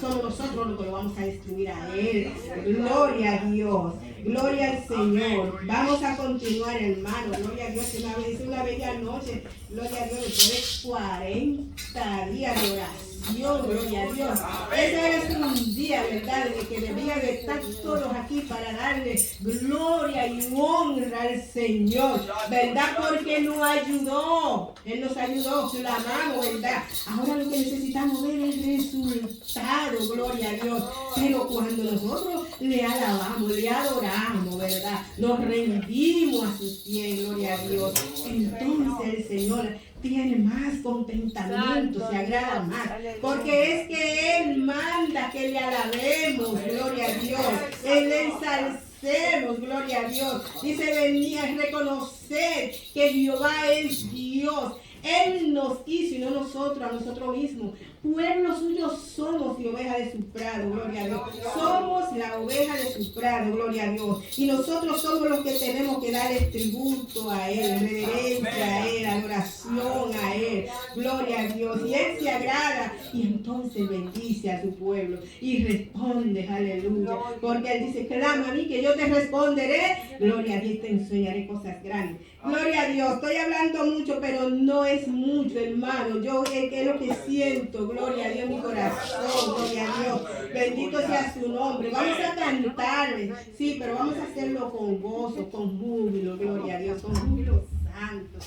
somos nosotros los que lo vamos a destruir a Él. Gloria a Dios. Gloria al Señor. Vamos a continuar, hermano. Gloria a Dios. Es una bella noche. Gloria a Dios. Después de 40 días de oración. Gloria a Dios. Ese es un día, ¿verdad? De que debía de estar todos aquí para darle gloria y honra al Señor, ¿verdad? Porque nos ayudó. Él nos ayudó, clamamos, ¿verdad? Ahora lo que necesitamos ver es el resultado, gloria a Dios. Pero cuando nosotros le alabamos, le adoramos, ¿verdad? Nos rendimos a sus pies, gloria a Dios. Entonces el Señor tiene más contentamiento, se agrada más, porque es que Él manda que le alabemos, gloria a Dios, Él le ensalcemos, gloria a Dios. Dice, venía a reconocer que Jehová es Dios. Él nos hizo y no nosotros, a nosotros mismos. Pueblo suyo somos y oveja de su prado, gloria a Dios. Somos la oveja de su prado, gloria a Dios. Y nosotros somos los que tenemos que darle tributo a Él, reverencia a Él, adoración a Él, gloria a Dios. Y Él se agrada y entonces bendice a su pueblo y responde, aleluya. Porque Él dice, clama a mí que yo te responderé, gloria a Dios, te enseñaré cosas grandes. Gloria a Dios, estoy hablando mucho, pero no es mucho, hermano. Yo es lo que siento, gloria a Dios, mi corazón, gloria a Dios. Bendito sea su nombre. Vamos a cantarle, sí, pero vamos a hacerlo con gozo, con júbilo, gloria a Dios, con júbilo santo.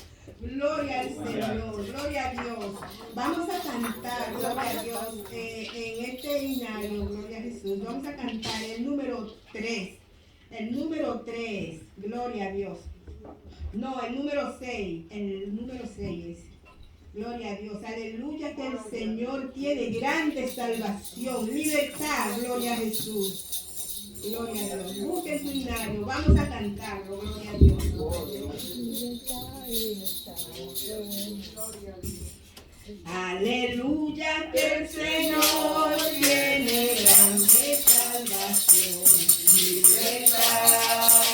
Gloria al Señor, gloria a Dios. Vamos a cantar, gloria a Dios, en este himnario, gloria a Jesús. Vamos a cantar el número 3. El número 3, gloria a Dios. No, el número 6, es. Gloria a Dios, aleluya, que el Señor tiene grande salvación, libertad, gloria a Jesús. Gloria a Dios. Busquen su himnario, vamos a cantarlo, gloria a Dios. Aleluya, que el Señor tiene grande salvación, libertad.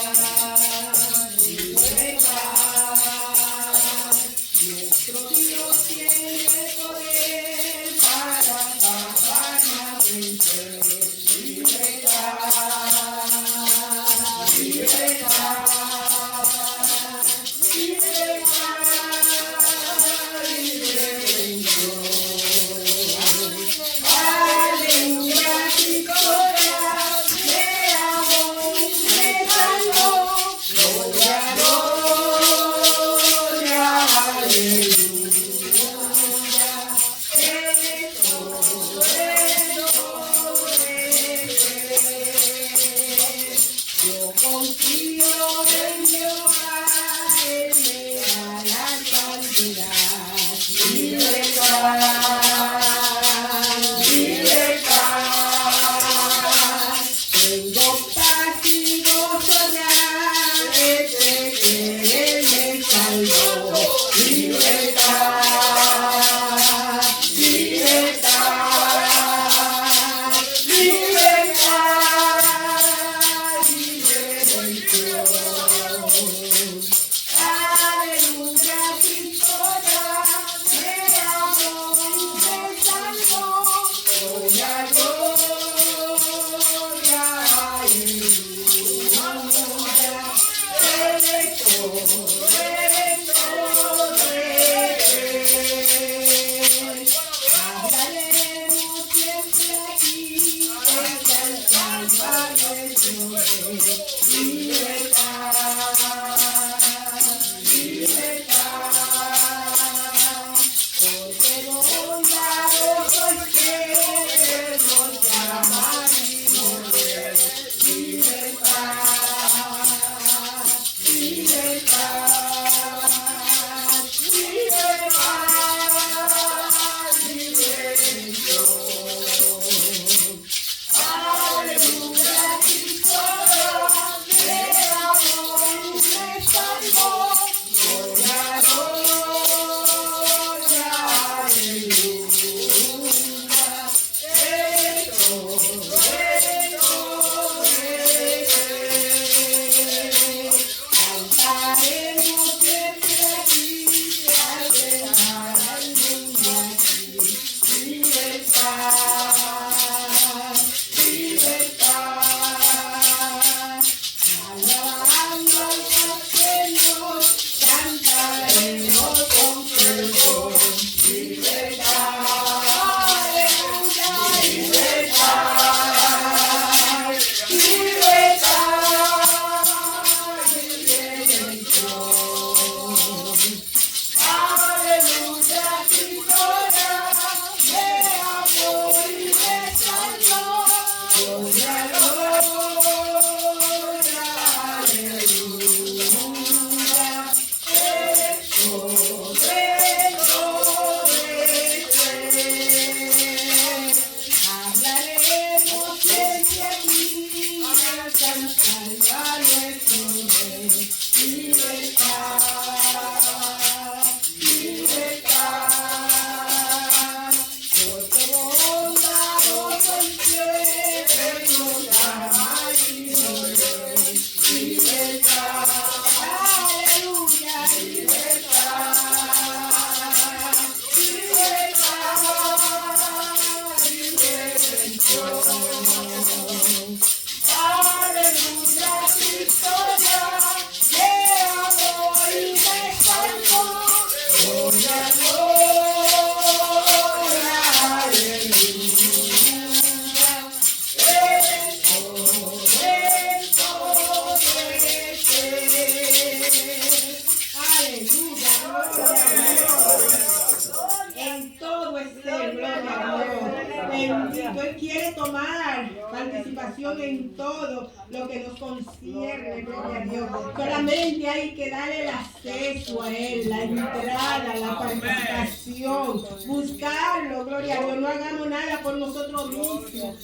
Bendito, Él quiere tomar participación en todo lo que nos concierne, gloria a Dios. Solamente hay que darle el acceso a Él, la entrada, la participación, buscarlo, gloria a Dios. No hagamos nada por nosotros mismos,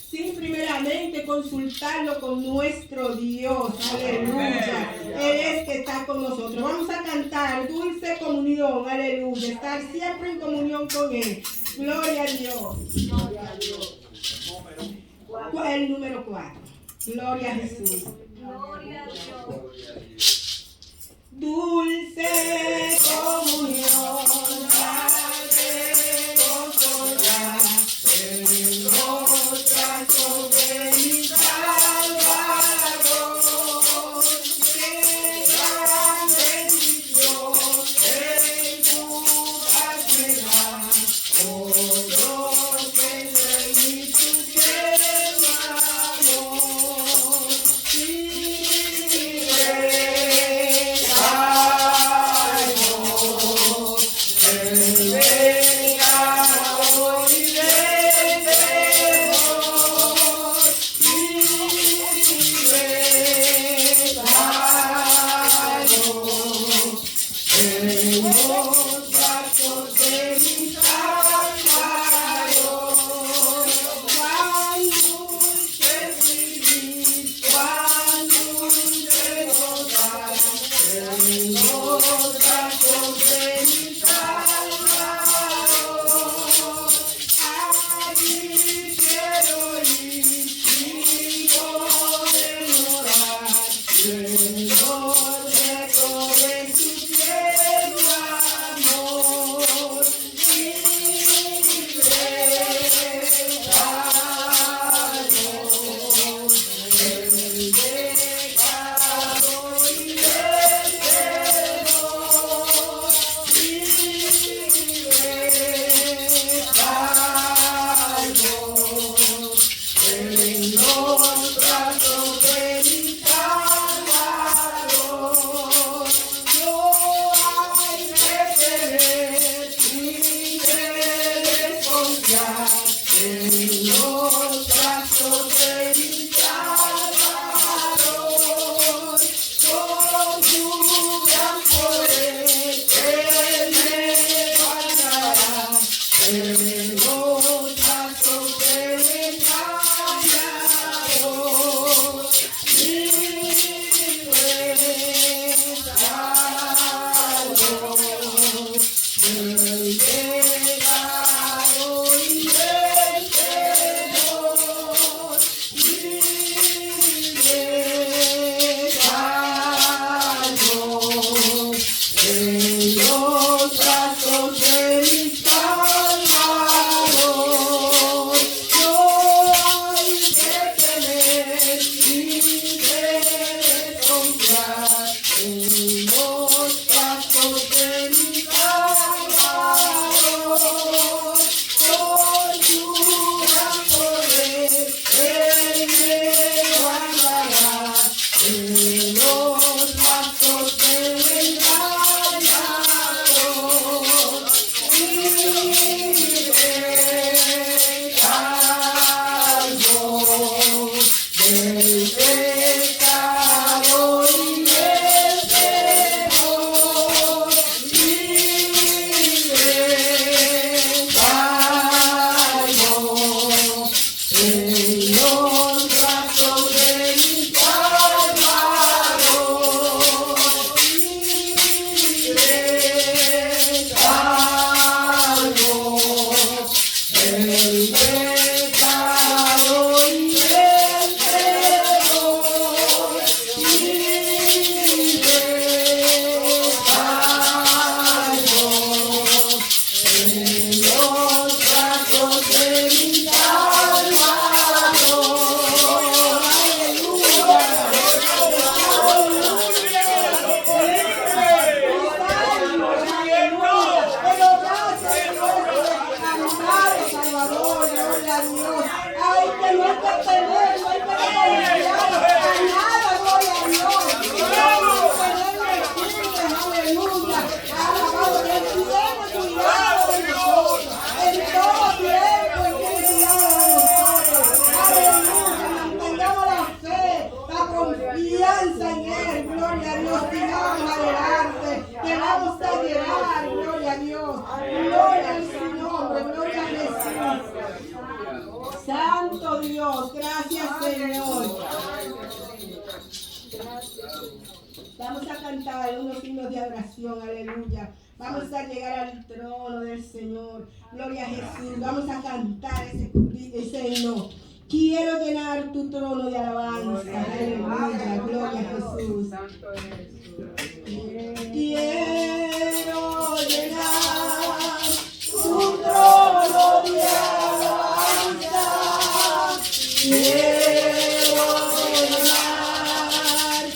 sin primeramente consultarlo con nuestro Dios. Aleluya. Él es que está con nosotros. Vamos a cantar dulce comunión. Aleluya. Estar siempre en comunión con Él. Gloria a Dios. Gloria a Dios. El número 4. Gloria a Jesús. Gloria a Dios. Dulce comunión. santo Dios. Gracias, Señor. Vamos a cantar unos himnos de adoración, aleluya. Vamos a llegar al trono del Señor. Gloria a Jesús. Vamos a cantar ese himno. Quiero llenar tu trono de alabanza. Aleluya. Gloria a Jesús. Quiero llenar tu trono de alabanza. Quiero llenar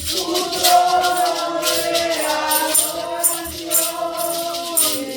tu trono de adoración. Quiero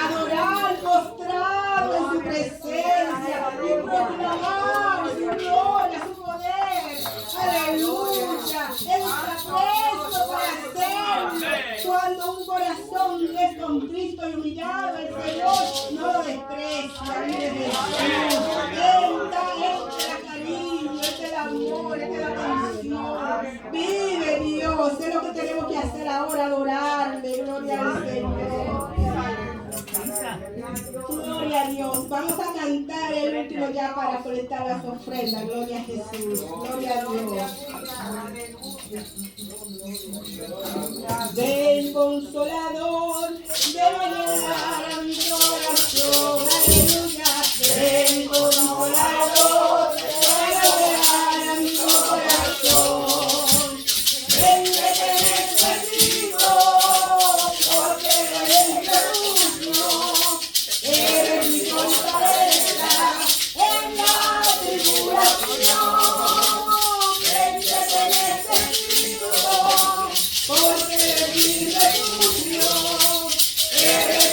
adorar, postrar en tu presencia y adorarte, Señor. Vamos a cantar el último ya para colectar las ofrendas. Gloria a Jesús. Gloria a Dios. Del Consolador, debo llenar a mi corazón. Aleluya. Del Consolador, debo llenar a mi corazón. Ven que te necesito, porque eres mi refugio. Eres mi fortaleza en la tribulación. Ven que te necesito, porque eres mi refugio. Eres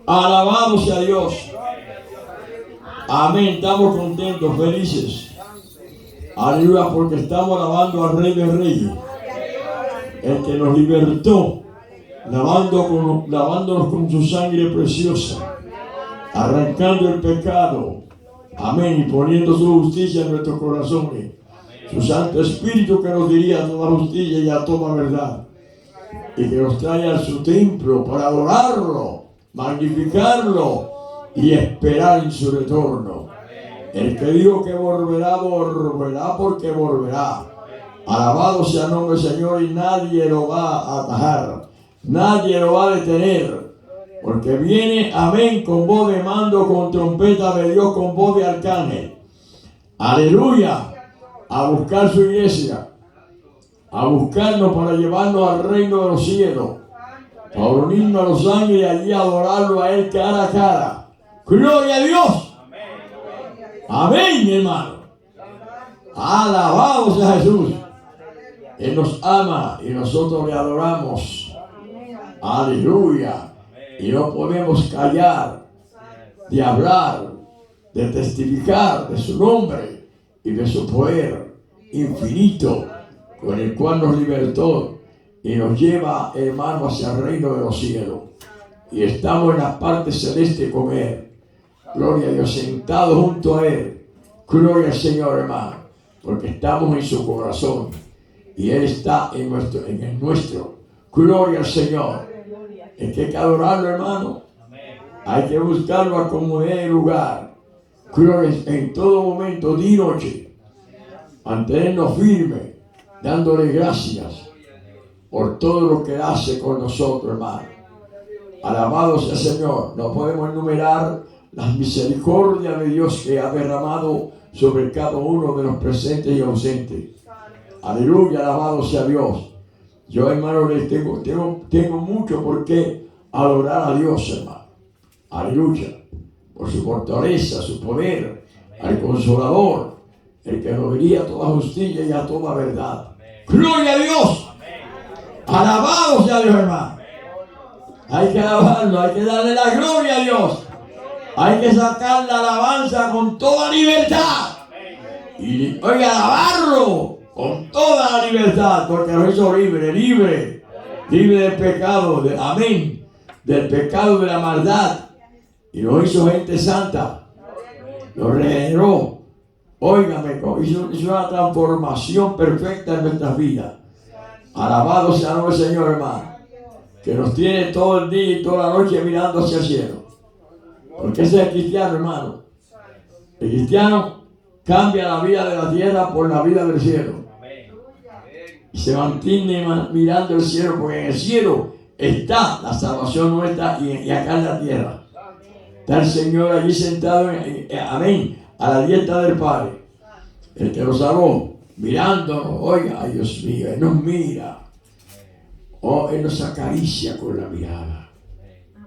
Alabado sea Dios. Amén. Estamos contentos, felices. Aleluya, porque estamos alabando al Rey de Reyes, el que nos libertó, lavándonos con su sangre preciosa, arrancando el pecado. Amén. Y poniendo su justicia en nuestros corazones. Su Santo Espíritu que nos diría a toda justicia y a toda verdad. Y que nos trae a su templo para adorarlo, magnificarlo y esperar en su retorno. El que dijo que volverá, volverá porque volverá. Alabado sea el nombre del Señor, y nadie lo va a atajar, nadie lo va a detener, porque viene, amén, con voz de mando, con trompeta de Dios, con voz de arcángel. Aleluya, a buscar su iglesia, a buscarnos para llevarnos al reino de los cielos, para unirnos a los ángeles y allí adorarlo a Él cara a cara. ¡Gloria a Dios! Amén, hermano. Alabado sea Jesús. Él nos ama y nosotros le adoramos. Aleluya. Y no podemos callar de hablar, de testificar de su nombre y de su poder infinito, con el cual nos libertó y nos lleva, hermano, hacia el reino de los cielos. Y estamos en la parte celeste con Él. Gloria a Dios, sentados junto a Él. Gloria al Señor, hermano, porque estamos en su corazón y Él está en el nuestro. Gloria al Señor. Es que hay que adorarlo, hermano. Hay que buscarlo a como dé lugar. Gloria en todo momento, día y noche. Mantenernos firmes, dándole gracias por todo lo que hace con nosotros, hermano. Alabado sea el Señor. No podemos enumerar las misericordias de Dios que ha derramado sobre cada uno de los presentes y ausentes. Aleluya, alabado sea Dios. Yo, hermano, les tengo mucho por qué adorar a Dios, hermano. Aleluya. Por su fortaleza, su poder, al Consolador, el que nos diría a toda justicia y a toda verdad. ¡Gloria a Dios! Alabado sea Dios, hermano. Hay que alabarlo, hay que darle la gloria a Dios. Hay que sacar la alabanza con toda libertad. Y oiga, alabarlo con toda la libertad, porque nos hizo libre del pecado, amén, del pecado de la maldad. Y nos hizo gente santa. Nos regeneró. Óigame, hizo una transformación perfecta en nuestras vidas. Alabado sea el nombre del Señor, hermano, que nos tiene todo el día y toda la noche mirando hacia el cielo. Porque ese es el cristiano, hermano. El cristiano cambia la vida de la tierra por la vida del cielo. Y se mantiene mirando el cielo, porque en el cielo está la salvación nuestra y acá en la tierra. Está el Señor allí sentado, amén, a la diestra del Padre. El que nos salvó, mirándonos. Oiga, ay Dios mío, Él nos mira. Oh, Él nos acaricia con la mirada.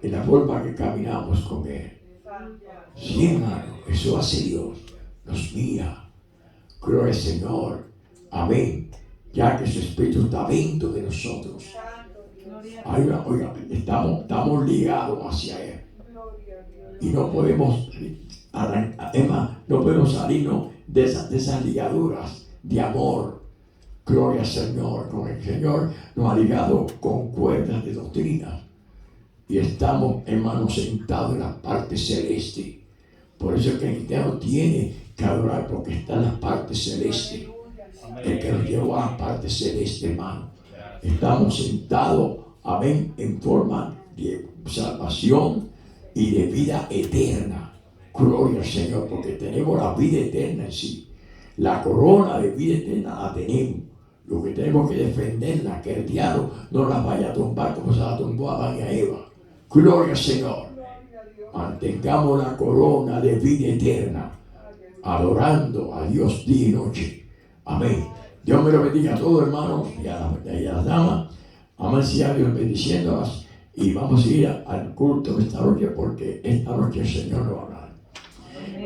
En la forma que caminamos con Él. Sí, hermano, eso hace Dios. Nos mira. Gloria al Señor. Amén. Ya que su Espíritu está dentro de nosotros. Oiga, estamos ligados hacia Él. Y no podemos arrancar, no podemos salirnos de esas ligaduras de amor. Gloria al Señor. Con el Señor nos ha ligado con cuerdas de doctrina. Y estamos, hermanos, sentados en la parte celeste. Por eso el cristiano tiene que adorar, porque está en la parte celeste. El que nos llevó a la parte celeste, hermano. Estamos sentados, amén, en forma de salvación y de vida eterna. Gloria al Señor, porque tenemos la vida eterna en sí. La corona de vida eterna la tenemos. Lo que tenemos que defenderla, que el diablo no la vaya a tumbar como se la tumbó a Adán y a Eva. Gloria al Señor. Mantengamos la corona de vida eterna, adorando a Dios día y noche. Amén. Dios me lo bendiga a todos, hermanos, y a las damas. Amén, sea Dios bendiciéndolas. Y vamos a ir al culto de esta noche, porque esta noche el Señor nos va a hablar.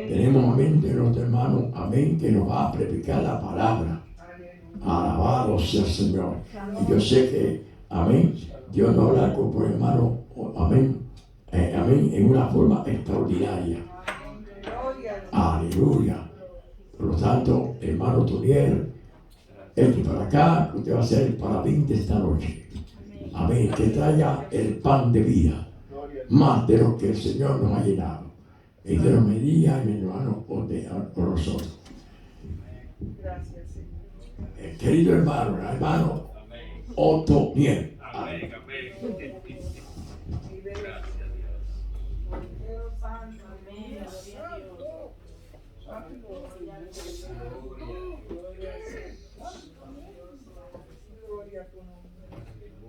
Tenemos, amén, de nuestro hermano, amén, que nos va a predicar la palabra. Alabado sea el Señor. Y yo sé que, amén, Dios nos habla con el hermano, amén, amén, en una forma extraordinaria. Aleluya. Por lo tanto, hermano Tonier, este para acá, usted va a ser el parabín de esta noche. Amén. Que traiga el pan de vida, más de lo que el Señor nos ha llenado. Y de los medidas, mi hermano, por nosotros. Gracias, Señor. Querido hermano Otoniel. Amén, amén.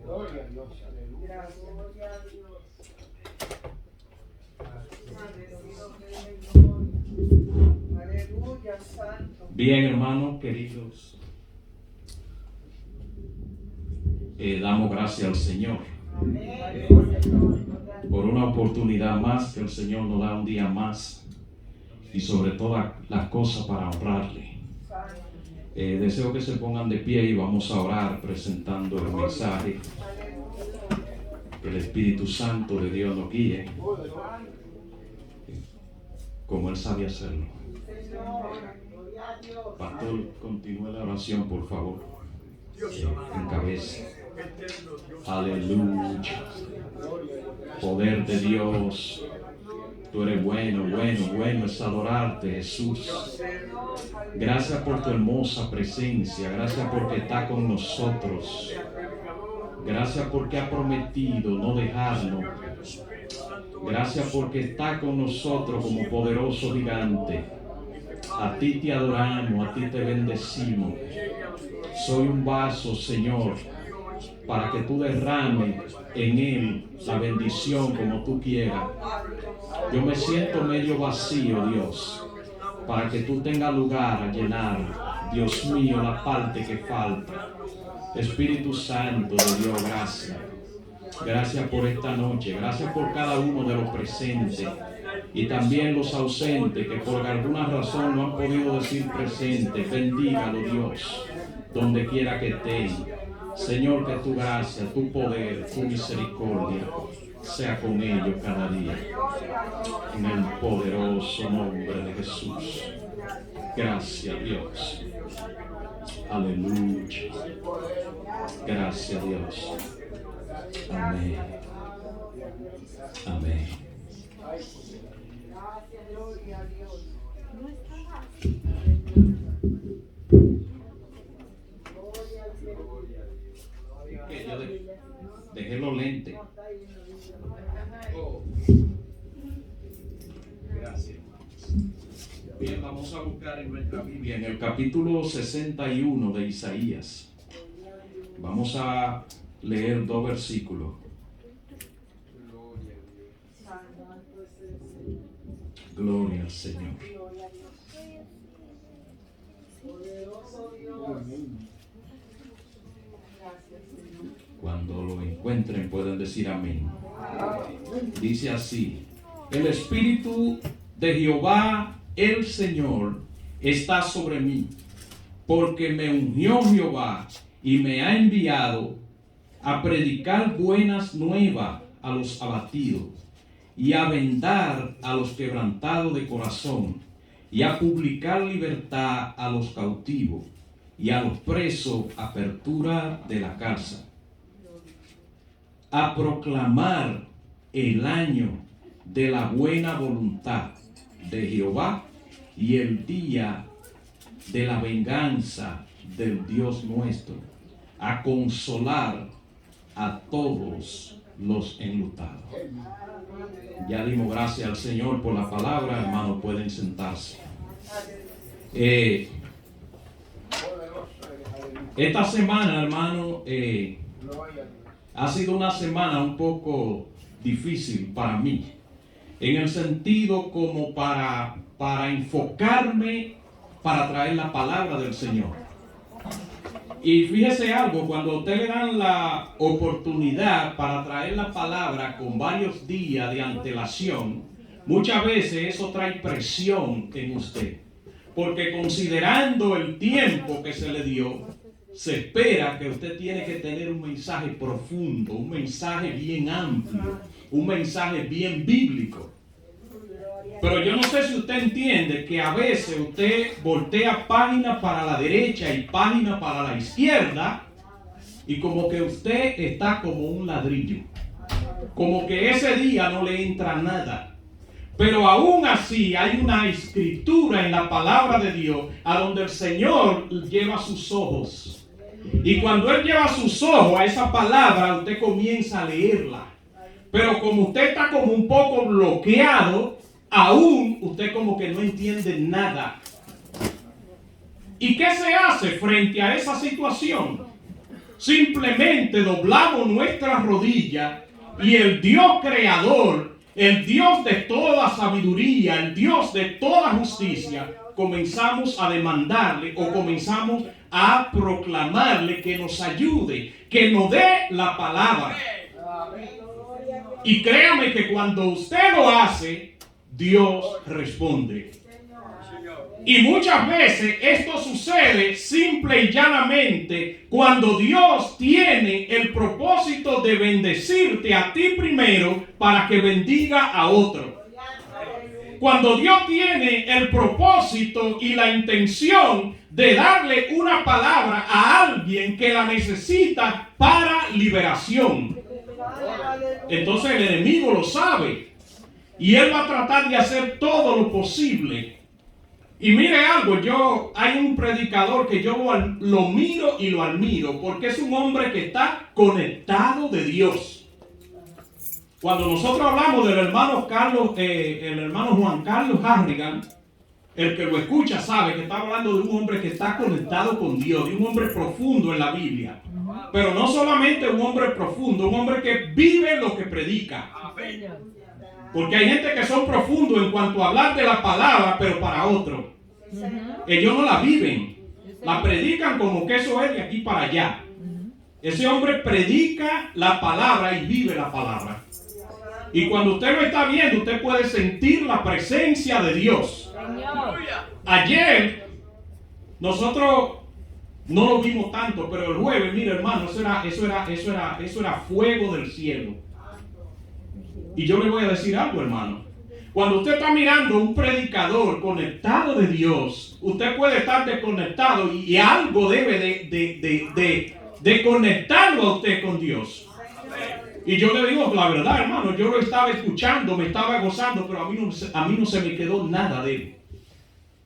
Gloria a Dios, aleluya. Aleluya, santo. Bien, hermanos queridos, damos gracias al Señor por una oportunidad más que el Señor nos da, un día más, y sobre todas las cosas para honrarle. Deseo que se pongan de pie y vamos a orar presentando el mensaje. Que el Espíritu Santo de Dios nos guíe como Él sabe hacerlo. Pastor, continúe la oración, por favor. Encabece. Aleluya. Poder de Dios. Tú eres bueno, bueno, bueno es adorarte, Jesús. Gracias por tu hermosa presencia. Gracias porque está con nosotros. Gracias porque ha prometido no dejarnos. Gracias porque está con nosotros como poderoso gigante. A ti te adoramos, a ti te bendecimos. Soy un vaso, Señor, para que tú derrames en él la bendición como tú quieras. Yo me siento medio vacío, Dios, para que tú tengas lugar a llenar, Dios mío, la parte que falta. Espíritu Santo de Dios, gracias. Gracias por esta noche, gracias por cada uno de los presentes y también los ausentes que por alguna razón no han podido decir presente. Bendígalo, Dios, donde quiera que estén. Señor, que tu gracia, tu poder, tu misericordia sea con ellos cada día. En el poderoso nombre de Jesús. Gracias, Dios. Aleluya. Gracias, Dios. Amén. Amén. Que yo dejé los lentes. Gracias. Bien, vamos a buscar en nuestra Biblia, en el capítulo 61 de Isaías. Vamos a leer 2 versículos. Gloria al Señor. Cuando lo encuentren pueden decir amén. Dice así: el Espíritu de Jehová el Señor está sobre mí, porque me ungió Jehová y me ha enviado a predicar buenas nuevas a los abatidos, y a vendar a los quebrantados de corazón, y a publicar libertad a los cautivos, y a los presos apertura de la cárcel, a proclamar el año de la buena voluntad de Jehová y el día de la venganza del Dios nuestro, a consolar a todos los enlutados. Ya dimos gracias al Señor por la palabra, hermanos, pueden sentarse. Esta semana, hermano, ha sido una semana un poco difícil para mí, en el sentido como para enfocarme para traer la palabra del Señor. Y fíjese algo, cuando a usted le dan la oportunidad para traer la palabra con varios días de antelación, muchas veces eso trae presión en usted. Porque considerando el tiempo que se le dio, se espera que usted tiene que tener un mensaje profundo, un mensaje bien amplio, un mensaje bien bíblico. Pero yo no sé si usted entiende que a veces usted voltea página para la derecha y página para la izquierda y como que usted está como un ladrillo. Como que ese día no le entra nada. Pero aún así hay una escritura en la palabra de Dios a donde el Señor lleva sus ojos. Y cuando Él lleva sus ojos a esa palabra, usted comienza a leerla. Pero como usted está como un poco bloqueado, aún usted como que no entiende nada. ¿Y qué se hace frente a esa situación? Simplemente doblamos nuestras rodillas y el Dios creador, el Dios de toda sabiduría, el Dios de toda justicia, comenzamos a demandarle o comenzamos a proclamarle que nos ayude, que nos dé la palabra. Y créame que cuando usted lo hace, Dios responde. Y muchas veces esto sucede simple y llanamente cuando Dios tiene el propósito de bendecirte a ti primero para que bendiga a otro. Cuando Dios tiene el propósito y la intención de darle una palabra a alguien que la necesita para liberación. Entonces el enemigo lo sabe y él va a tratar de hacer todo lo posible. Y mire algo, hay un predicador que yo lo miro y lo admiro porque es un hombre que está conectado de Dios. Cuando nosotros hablamos del hermano Carlos, el hermano Juan Carlos Harrigan, el que lo escucha sabe que está hablando de un hombre que está conectado con Dios, de un hombre profundo en la Biblia. Pero no solamente un hombre profundo, un hombre que vive lo que predica. Porque hay gente que son profundos en cuanto a hablar de la palabra, pero para otro. Ellos no la viven. La predican como que eso es de aquí para allá. Ese hombre predica la palabra y vive la palabra. Y cuando usted lo está viendo, usted puede sentir la presencia de Dios. Ayer, nosotros no lo vimos tanto, pero el jueves, mire hermano, eso era fuego del cielo. Y yo le voy a decir algo, hermano. Cuando usted está mirando un predicador conectado de Dios, usted puede estar desconectado y algo debe de conectarlo a usted con Dios. Y yo le digo la verdad, hermano, yo lo estaba escuchando, me estaba gozando, pero a mí no se me quedó nada de él.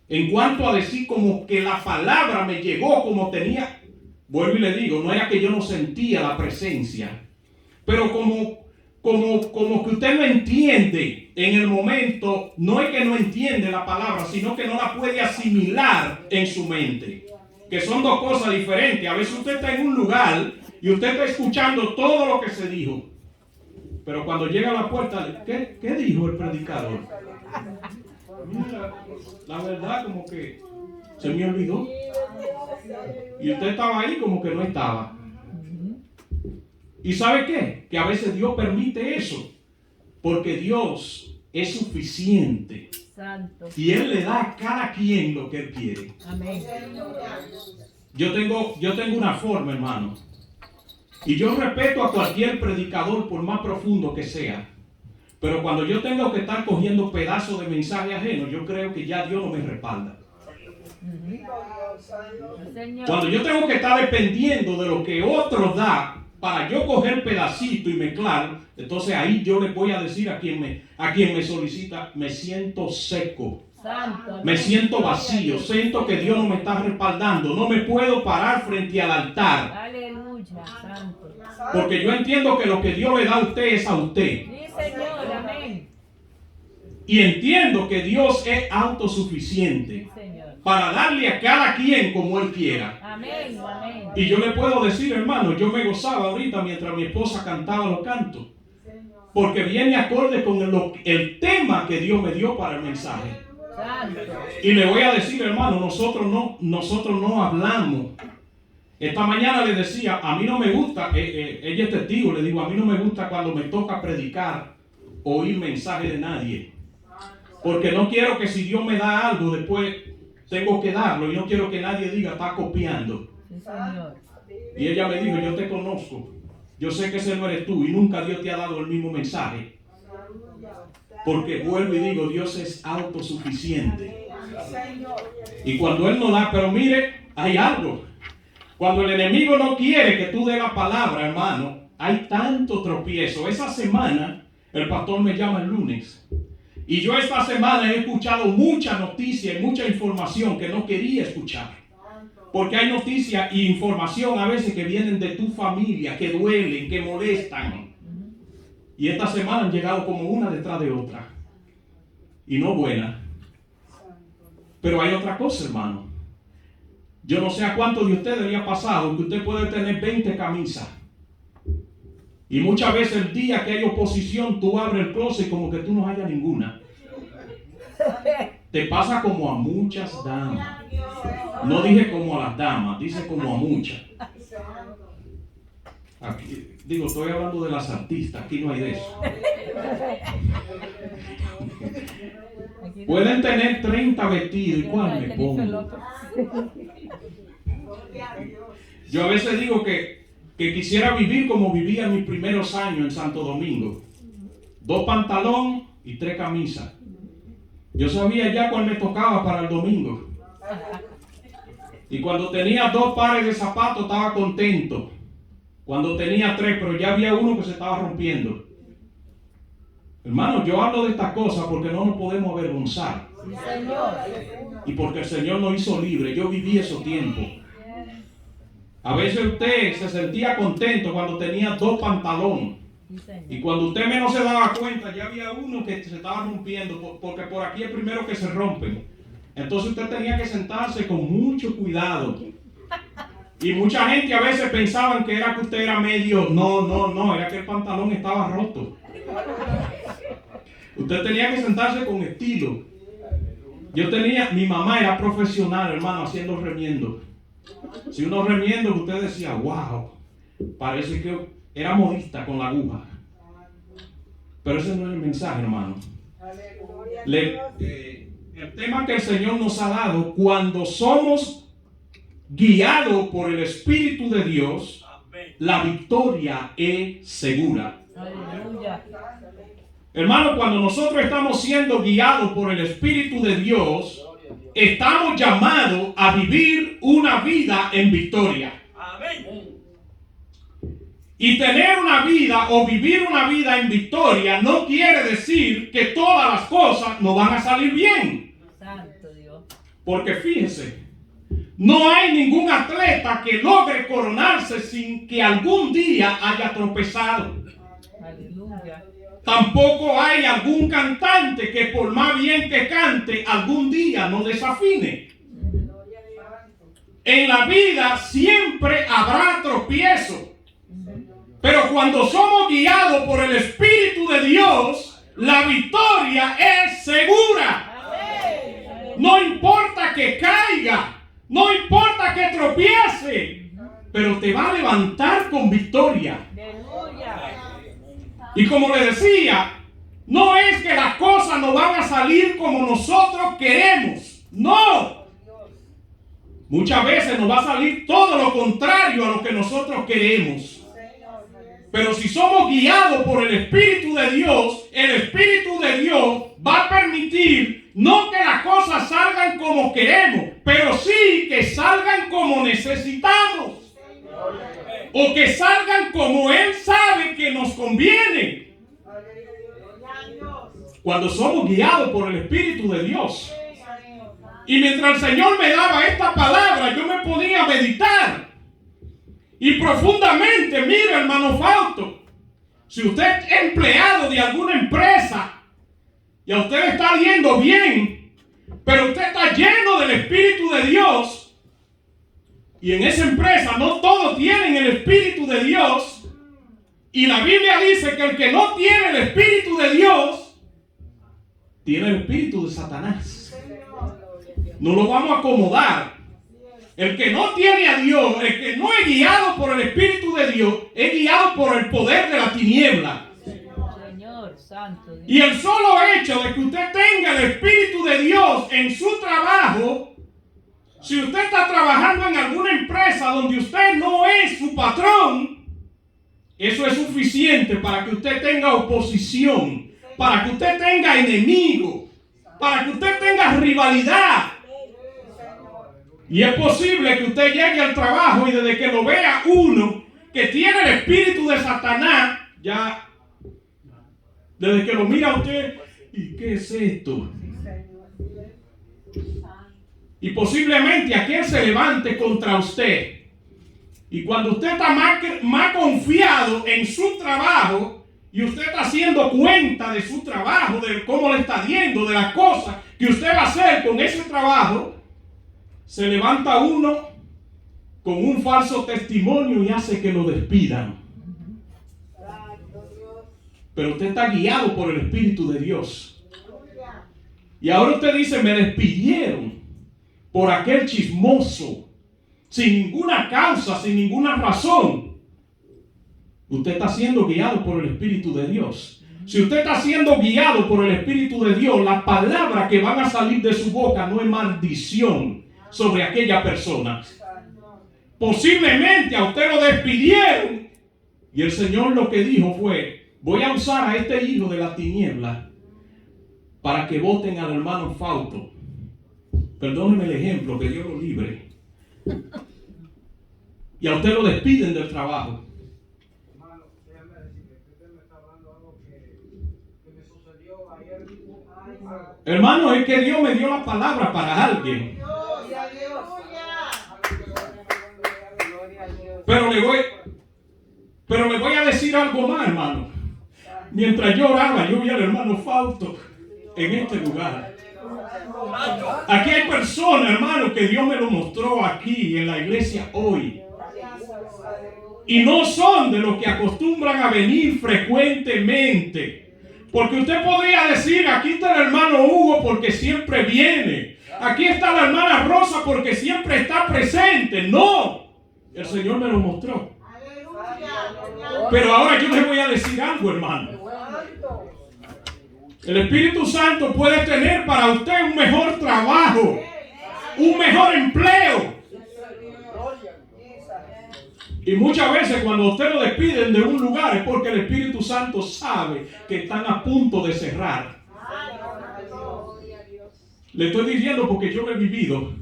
En cuanto a decir como que la palabra me llegó como tenía, vuelvo y le digo, no era que yo no sentía la presencia, pero como que usted no entiende en el momento, no es que no entiende la palabra, sino que no la puede asimilar en su mente. Que son dos cosas diferentes. A veces usted está en un lugar y usted está escuchando todo lo que se dijo. Pero cuando llega a la puerta, ¿qué dijo el predicador? Mira, la verdad como que se me olvidó. Y usted estaba ahí como que no estaba. ¿Y sabe qué? Que a veces Dios permite eso. Porque Dios es suficiente. Santo. Y Él le da a cada quien lo que Él quiere. Amén. Yo tengo una forma, hermano. Y yo respeto a cualquier predicador por más profundo que sea. Pero cuando yo tengo que estar cogiendo pedazos de mensaje ajeno, yo creo que ya Dios no me respalda. Señor. Cuando yo tengo que estar dependiendo de lo que otros da para yo coger pedacito y mezclar, entonces ahí yo le voy a decir a quien me solicita, me siento seco. Santo. Me siento vacío, siento que Dios no me está respaldando, no me puedo parar frente al altar. Aleluya, santo. Porque yo entiendo que lo que Dios le da a usted es a usted. Sí, Señor, amén. Y entiendo que Dios es autosuficiente Sí, Señor. para darle a cada quien como Él quiera. Amén, amén. Y yo le puedo decir, hermano, yo me gozaba ahorita mientras mi esposa cantaba los cantos. Porque viene acorde con el tema que Dios me dio para el mensaje. Santo. Y le voy a decir, hermano, nosotros no hablamos. Esta mañana le decía, a mí no me gusta, ella es testigo, le digo, a mí no me gusta cuando me toca predicar, oír mensaje de nadie. Porque no quiero que si Dios me da algo, después tengo que darlo. Y no quiero que nadie diga, está copiando. Sí, Señor. Y ella me dijo, yo te conozco. Yo sé que ese no eres tú y nunca Dios te ha dado el mismo mensaje. Porque vuelvo y digo, Dios es autosuficiente. Y cuando Él no da, pero mire, hay algo. Cuando el enemigo no quiere que tú dé la palabra, hermano, hay tanto tropiezo. Esa semana, el pastor me llama el lunes. Y yo esta semana he escuchado mucha noticia y mucha información que no quería escuchar. Porque hay noticias e información a veces que vienen de tu familia, que duelen, que molestan. Y esta semana han llegado como una detrás de otra. Y no buena. Pero hay otra cosa, hermano. Yo no sé a cuántos de ustedes le ha pasado que usted puede tener 20 camisas. Y muchas veces el día que hay oposición, tú abres el closet como que tú no hayas ninguna. Te pasa como a muchas damas. No dije como a las damas, dice como a muchas. Aquí, digo, estoy hablando de las artistas, aquí no hay de eso. Pueden tener 30 vestidos, ¿y cuál me pongo? Yo a veces digo que quisiera vivir como vivía en mis primeros años en Santo Domingo. 2 pantalones y 3 camisas. Yo sabía ya cuál me tocaba para el domingo. Y cuando tenía 2 pares de zapatos estaba contento. Cuando tenía 3, pero ya había uno que se estaba rompiendo. Hermano, yo hablo de estas cosas porque no nos podemos avergonzar. Y porque el Señor nos hizo libre. Yo viví esos tiempos. A veces usted se sentía contento cuando tenía 2 pantalones. Y cuando usted menos se daba cuenta, ya había uno que se estaba rompiendo, porque por aquí es primero que se rompen. Entonces usted tenía que sentarse con mucho cuidado. Y mucha gente a veces pensaban que era que usted era medio, no, era que el pantalón estaba roto. Usted tenía que sentarse con estilo. Mi mamá era profesional, hermano, haciendo remiendo. Si uno remiendo, usted decía, wow, parece que era modista con la aguja. Pero ese no es el mensaje, hermano. El tema que el Señor nos ha dado, cuando somos guiados por el Espíritu de Dios, la victoria es segura. Aleluya. Hermano, cuando nosotros estamos siendo guiados por el Espíritu de Dios, estamos llamados a vivir una vida en victoria. Y tener una vida o vivir una vida en victoria no quiere decir que todas las cosas no van a salir bien. Santo Dios. Porque fíjese, no hay ningún atleta que logre coronarse sin que algún día haya tropezado. Aleluya. Tampoco hay algún cantante que por más bien que cante, algún día no desafine. En la vida siempre habrá tropiezo. Pero cuando somos guiados por el Espíritu de Dios, la victoria es segura. No importa que caiga, no importa que tropiece, pero te va a levantar con victoria. Y como le decía, no es que las cosas no van a salir como nosotros queremos. No. Muchas veces nos va a salir todo lo contrario a lo que nosotros queremos. Pero si somos guiados por el Espíritu de Dios, el Espíritu de Dios va a permitir no que las cosas salgan como queremos, pero sí que salgan como necesitamos. O que salgan como Él sabe que nos conviene. Cuando somos guiados por el Espíritu de Dios. Y mientras el Señor me daba esta palabra, yo me podía meditar. Y profundamente, mira, hermano Fausto, si usted es empleado de alguna empresa y a usted le está yendo bien, pero usted está lleno del Espíritu de Dios, y en esa empresa no todos tienen el Espíritu de Dios, y la Biblia dice que el que no tiene el Espíritu de Dios, tiene el espíritu de Satanás. No lo vamos a acomodar. El que no tiene a Dios, el que no es guiado por el Espíritu de Dios, es guiado por el poder de la tiniebla. Señor Santo Dios. Y el solo hecho de que usted tenga el Espíritu de Dios en su trabajo, si usted está trabajando en alguna empresa donde usted no es su patrón, eso es suficiente para que usted tenga oposición, para que usted tenga enemigo, para que usted tenga rivalidad. Y es posible que usted llegue al trabajo y desde que lo vea uno que tiene el espíritu de Satanás, ya desde que lo mira a usted, ¿y qué es esto? Y posiblemente aquel se levante contra usted. Y cuando usted está más confiado en su trabajo, y usted está haciendo cuenta de su trabajo, de cómo le está yendo, de las cosas que usted va a hacer con ese trabajo, se levanta uno con un falso testimonio y hace que lo despidan. Pero usted está guiado por el Espíritu de Dios. Y ahora usted dice, me despidieron por aquel chismoso, sin ninguna causa, sin ninguna razón. Usted está siendo guiado por el Espíritu de Dios. Si usted está siendo guiado por el Espíritu de Dios, las palabras que van a salir de su boca no es maldición sobre aquella persona. Posiblemente a usted lo despidieron y el Señor lo que dijo fue, voy a usar a este hijo de la tiniebla para que voten al hermano Fausto. Perdóneme el ejemplo, que Dios lo libre. Y a usted lo despiden del trabajo. Hermano, es que Dios me dio la palabra para alguien. Pero le voy a decir algo más, hermano. Mientras yo oraba, yo vi al hermano Fausto en este lugar. Aquí hay personas, hermano, que Dios me lo mostró aquí en la iglesia hoy. Y no son de los que acostumbran a venir frecuentemente. Porque usted podría decir, aquí está el hermano Hugo porque siempre viene. Aquí está la hermana Rosa porque siempre está presente. No, el Señor me lo mostró. Pero ahora yo les voy a decir algo, hermano. El Espíritu Santo puede tener para usted un mejor trabajo, un mejor empleo. Y muchas veces cuando usted lo despiden de un lugar es porque el Espíritu Santo sabe que están a punto de cerrar. Le estoy diciendo porque yo lo he vivido.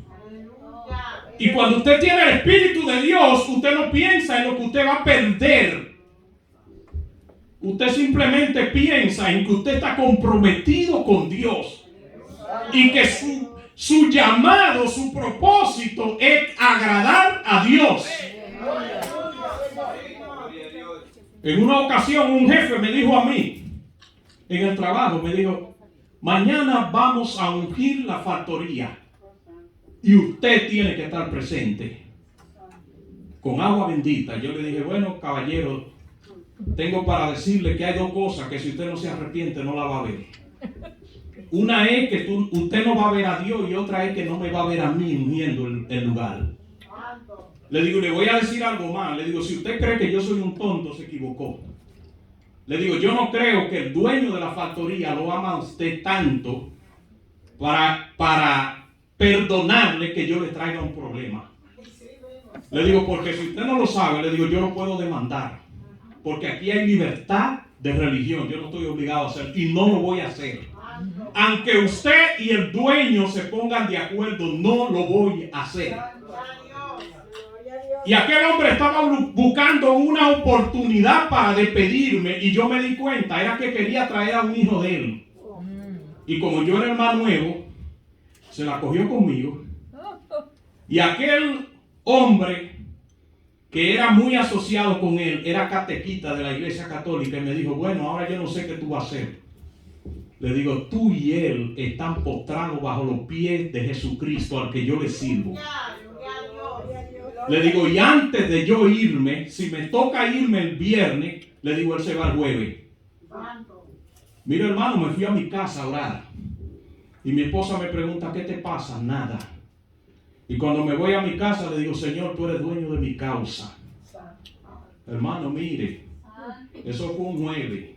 Y cuando usted tiene el Espíritu de Dios, usted no piensa en lo que usted va a perder. Usted simplemente piensa en que usted está comprometido con Dios. Y que su llamado, su propósito es agradar a Dios. En una ocasión un jefe me dijo a mí, en el trabajo, me dijo, mañana vamos a ungir la factoría y usted tiene que estar presente con agua bendita. Yo le dije, bueno, caballero, tengo para decirle que hay dos cosas que si usted no se arrepiente no la va a ver. Una es que usted no va a ver a Dios y otra es que no me va a ver a mí ungiendo el lugar. Le digo, le voy a decir algo más. Le digo, si usted cree que yo soy un tonto, se equivocó. Le digo, yo no creo que el dueño de la factoría lo ama a usted tanto para perdonarle que yo le traiga un problema. Le digo, porque si usted no lo sabe, le digo, yo no puedo demandar. Porque aquí hay libertad de religión. Yo no estoy obligado a hacer y no lo voy a hacer. Aunque usted y el dueño se pongan de acuerdo, no lo voy a hacer. Y aquel hombre estaba buscando una oportunidad para despedirme y yo me di cuenta, era que quería traer a un hijo de él. Y como yo era el más nuevo, se la cogió conmigo. Y aquel hombre que era muy asociado con él, era catequista de la iglesia católica y me dijo, bueno, ahora yo no sé qué tú vas a hacer. Le digo, tú y él están postrados bajo los pies de Jesucristo al que yo le sirvo. Le digo, y antes de yo irme, si me toca irme el viernes, le digo, él se va el jueves. Mira, hermano, me fui a mi casa a orar. Y mi esposa me pregunta, ¿qué te pasa? Nada. Y cuando me voy a mi casa, le digo, Señor, tú eres dueño de mi causa. Hermano, mire, eso fue un jueves.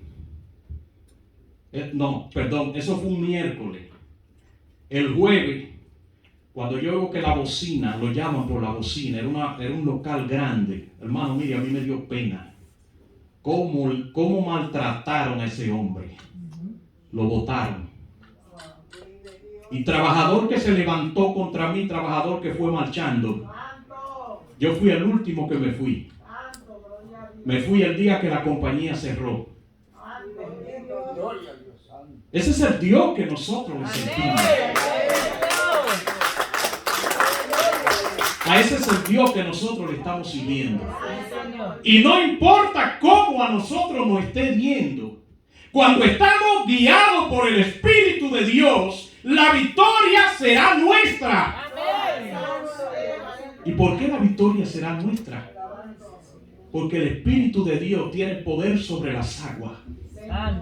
Eso fue un miércoles. El jueves, cuando yo veo que la bocina, lo llaman por la bocina, era un local grande. Hermano, mire, a mí me dio pena. ¿Cómo maltrataron a ese hombre? Lo botaron. Y trabajador que se levantó contra mí, trabajador que fue marchando. Yo fui el último que me fui. Me fui el día que la compañía cerró. Ese es el Dios que nosotros le servimos. A ese es el Dios que nosotros le estamos sirviendo. Y no importa cómo a nosotros nos esté viendo, cuando estamos guiados por el Espíritu de Dios, la victoria será nuestra. ¿Y por qué la victoria será nuestra? Porque el Espíritu de Dios tiene poder sobre las aguas.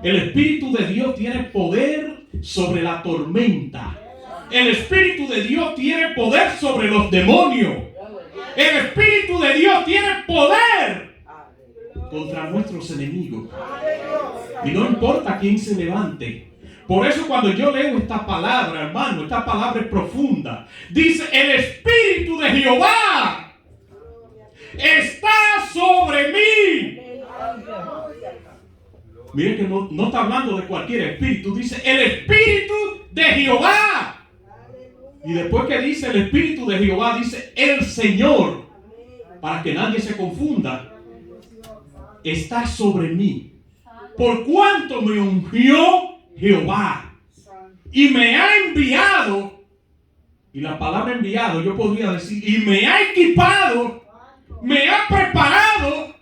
El Espíritu de Dios tiene poder sobre la tormenta. El Espíritu de Dios tiene poder sobre los demonios. El Espíritu de Dios tiene poder contra nuestros enemigos. Y no importa quién se levante. Por eso cuando yo leo esta palabra, hermano, esta palabra es profunda. Dice, el Espíritu de Jehová está sobre mí. Mire que no está hablando de cualquier espíritu. Dice, el Espíritu de Jehová. Y después que dice el Espíritu de Jehová, dice el Señor. Para que nadie se confunda. Está sobre mí. Por cuanto me ungió Jehová. Y me ha enviado. Y la palabra enviado yo podría decir. Y me ha equipado. Me ha preparado.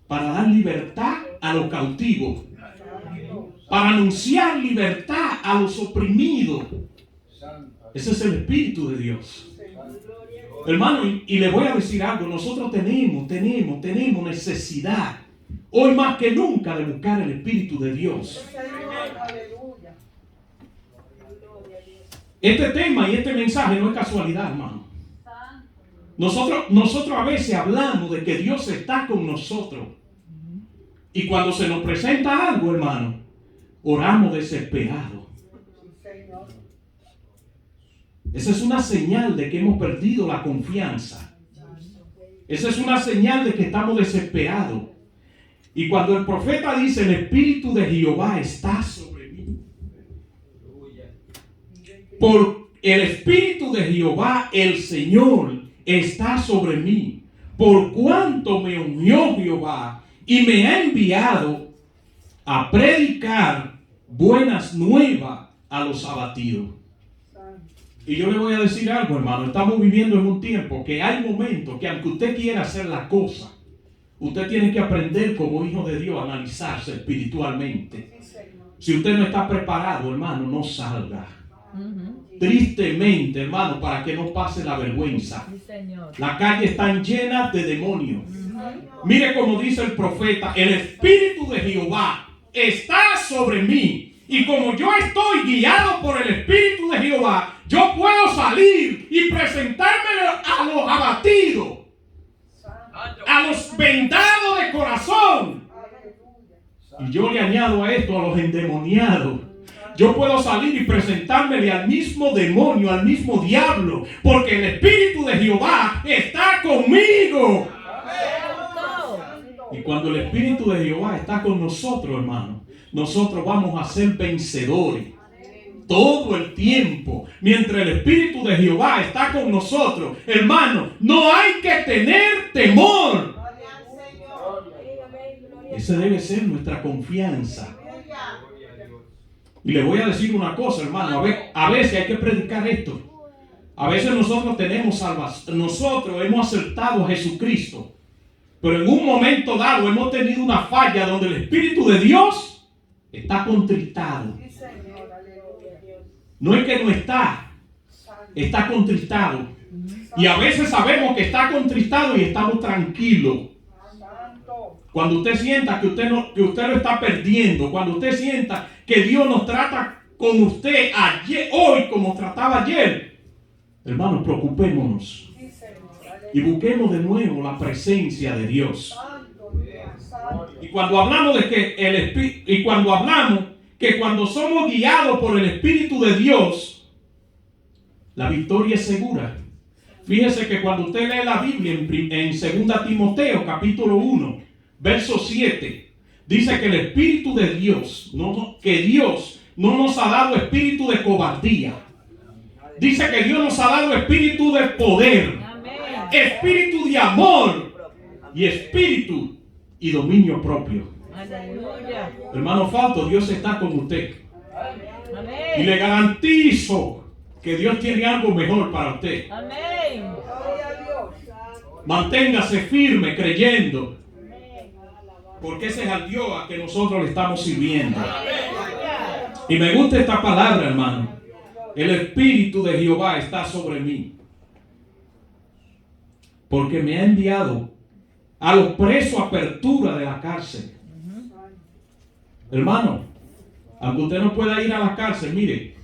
Para dar libertad a los cautivos. Para anunciar libertad a los oprimidos. Ese es el Espíritu de Dios. Hermano, y le voy a decir algo. Nosotros tenemos necesidad, hoy más que nunca, de buscar el Espíritu de Dios. Este tema y este mensaje no es casualidad, hermano. Nosotros a veces hablamos de que Dios está con nosotros. Y cuando se nos presenta algo, hermano, oramos desesperados. Esa es una señal de que hemos perdido la confianza. Esa es una señal de que estamos desesperados. Y cuando el profeta dice, el Espíritu de Jehová está sobre mí. Por el Espíritu de Jehová, el Señor, está sobre mí. Por cuanto me ungió Jehová y me ha enviado a predicar buenas nuevas a los abatidos. Y yo le voy a decir algo, hermano. Estamos viviendo en un tiempo que hay momentos que aunque usted quiera hacer la cosa, usted tiene que aprender como hijo de Dios a analizarse espiritualmente. Si usted no está preparado, hermano, no salga. Tristemente, hermano, para que no pase la vergüenza. La calle está llena de demonios. Mire como dice el profeta, el Espíritu de Jehová está sobre mí. Y como yo estoy guiado por el Espíritu de Jehová, yo puedo salir y presentarme a los abatidos, a los vendados de corazón. Y yo le añado a esto, a los endemoniados. Yo puedo salir y presentármele al mismo demonio, al mismo diablo, porque el Espíritu de Jehová está conmigo. Y cuando el Espíritu de Jehová está con nosotros, hermano, nosotros vamos a ser vencedores. Todo el tiempo, mientras el Espíritu de Jehová está con nosotros, hermano, no hay que tener temor. Esa debe ser nuestra confianza. Y le voy a decir una cosa, hermano, a veces hay que predicar esto. A veces nosotros tenemos salvación, nosotros hemos aceptado a Jesucristo, pero en un momento dado hemos tenido una falla donde el Espíritu de Dios está contristado. No es que no está contristado. Y a veces sabemos que está contristado y estamos tranquilos. Cuando usted sienta que usted lo está perdiendo, cuando usted sienta que Dios nos trata con usted hoy como trataba ayer, hermanos, preocupémonos y busquemos de nuevo la presencia de Dios. Y cuando hablamos que cuando somos guiados por el Espíritu de Dios, la victoria es segura. Fíjese que cuando usted lee la Biblia en 2 Timoteo capítulo 1, verso 7, dice que el Espíritu de Dios, que Dios no nos ha dado espíritu de cobardía. Dice que Dios nos ha dado espíritu de poder, espíritu de amor y espíritu y dominio propio. Aleluya. Hermano Fausto, Dios está con usted. Amén. Y le garantizo que Dios tiene algo mejor para usted. Amén. Manténgase firme creyendo, porque ese es al Dios a que nosotros le estamos sirviendo. Y me gusta esta palabra, hermano. El Espíritu de Jehová está sobre mí, porque me ha enviado a los presos a apertura de la cárcel. Hermano, aunque usted no pueda ir a la cárcel, mire,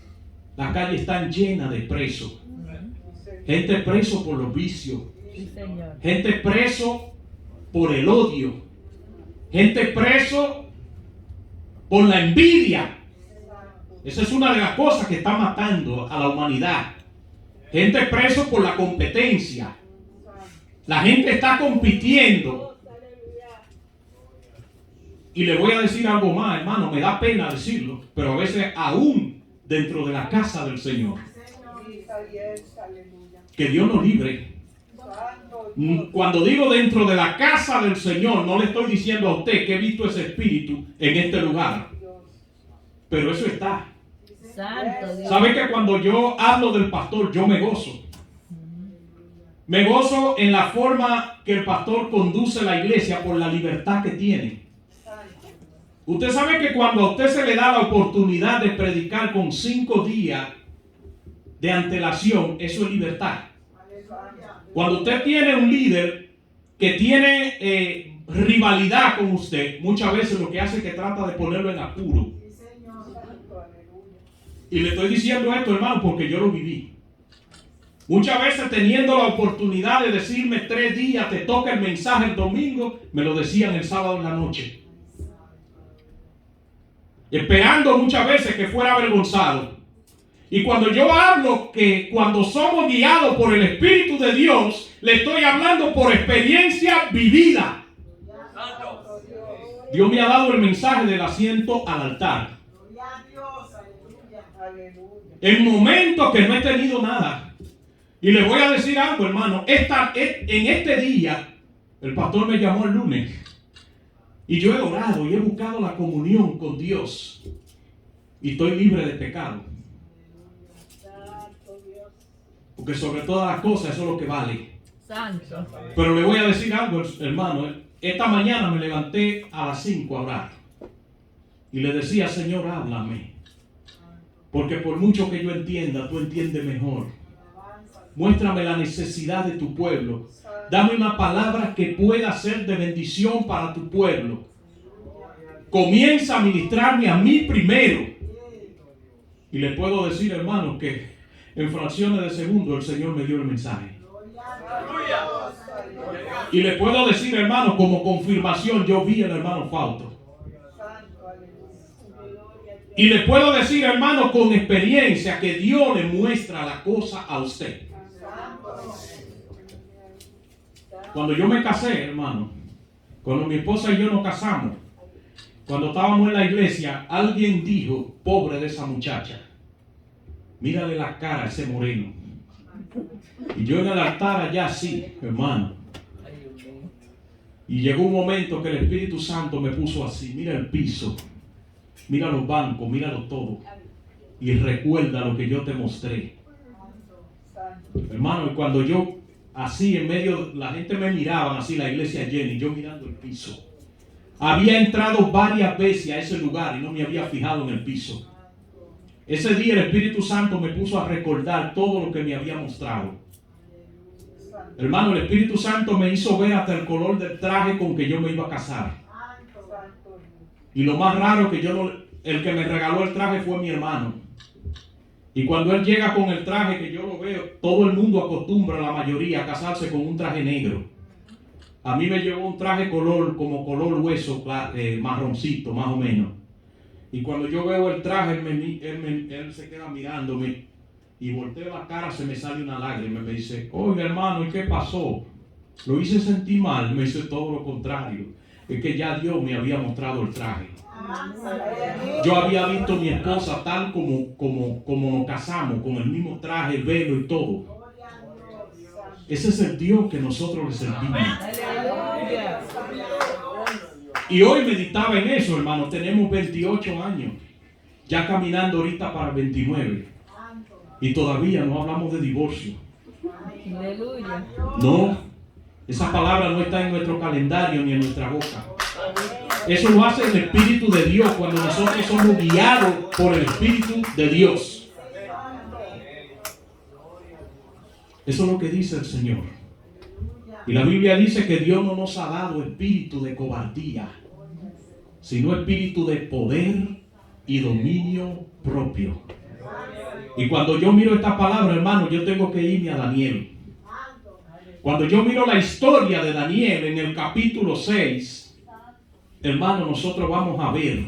las calles están llenas de presos. Gente preso por los vicios. Sí, Señor. Gente preso por el odio. Gente preso por la envidia. Esa es una de las cosas que está matando a la humanidad. Gente preso por la competencia. La gente está compitiendo. Y le voy a decir algo más, hermano, me da pena decirlo, pero a veces aún dentro de la casa del Señor. Que Dios nos libre. Cuando digo dentro de la casa del Señor, no le estoy diciendo a usted que he visto ese espíritu en este lugar. Pero eso está. Santo Dios. ¿Sabe que cuando yo hablo del pastor, yo me gozo? Me gozo en la forma que el pastor conduce la iglesia por la libertad que tiene. Usted sabe que cuando a usted se le da la oportunidad de predicar con 5 días de antelación, eso es libertad. Cuando usted tiene un líder que tiene rivalidad con usted, muchas veces lo que hace es que trata de ponerlo en apuro. Y le estoy diciendo esto, hermano, porque yo lo viví. Muchas veces teniendo la oportunidad de decirme 3 días, te toca el mensaje el domingo, me lo decían el sábado en la noche. Esperando muchas veces que fuera avergonzado. Y cuando yo hablo que cuando somos guiados por el Espíritu de Dios, le estoy hablando por experiencia vivida. Dios me ha dado el mensaje del asiento al altar. En momentos que no he tenido nada. Y le voy a decir algo, hermano. En este día, el pastor me llamó el lunes. Y yo he orado y he buscado la comunión con Dios. Y estoy libre de pecado. Porque sobre todas las cosas eso es lo que vale. Santo. Pero le voy a decir algo, hermano. Esta mañana me levanté a las 5 a orar. Y le decía, Señor, háblame. Porque por mucho que yo entienda, tú entiendes mejor. Muéstrame la necesidad de tu pueblo. Dame una palabra que pueda ser de bendición para tu pueblo. Comienza a ministrarme a mí primero. Y le puedo decir, hermano, que en fracciones de segundo el Señor me dio el mensaje. Y le puedo decir, hermano, como confirmación, yo vi al hermano Fausto. Y le puedo decir, hermano, con experiencia, que Dios le muestra la cosa a usted. Cuando yo me casé, hermano, cuando mi esposa y yo nos casamos, cuando estábamos en la iglesia, alguien dijo, pobre de esa muchacha, mírale la cara a ese moreno. Y yo en el altar allá así, hermano. Y llegó un momento que el Espíritu Santo me puso así, mira el piso, mira los bancos, míralo todo. Y recuerda lo que yo te mostré. Hermano, y cuando yo así en medio, la gente me miraba así, la iglesia llena, y yo mirando el piso. Había entrado varias veces a ese lugar y no me había fijado en el piso. Ese día el Espíritu Santo me puso a recordar todo lo que me había mostrado. Hermano, el Espíritu Santo me hizo ver hasta el color del traje con que yo me iba a casar. Y lo más raro que el que me regaló el traje fue mi hermano. Y cuando él llega con el traje que yo lo veo, todo el mundo acostumbra, la mayoría, a casarse con un traje negro. A mí me llevó un traje como color hueso, marroncito, más o menos. Y cuando yo veo el traje, él se queda mirándome y volteo la cara, se me sale una lágrima y me dice, oiga hermano, ¿y qué pasó? Lo hice sentir mal. Me dice todo lo contrario. Es que ya Dios me había mostrado el traje. Yo había visto a mi esposa tal como nos casamos, con el mismo traje, el velo y todo. Ese es el Dios que nosotros le servimos. Y hoy meditaba en eso, hermano. Tenemos 28 años, ya caminando ahorita para 29. Y todavía no hablamos de divorcio. Aleluya. No, esa palabra no está en nuestro calendario ni en nuestra boca. Eso lo hace el Espíritu de Dios cuando nosotros somos guiados por el Espíritu de Dios. Eso es lo que dice el Señor. Y la Biblia dice que Dios no nos ha dado espíritu de cobardía, sino espíritu de poder y dominio propio. Y cuando yo miro esta palabra, hermano, yo tengo que irme a Daniel. Cuando yo miro la historia de Daniel en el capítulo 6, hermano, nosotros vamos a ver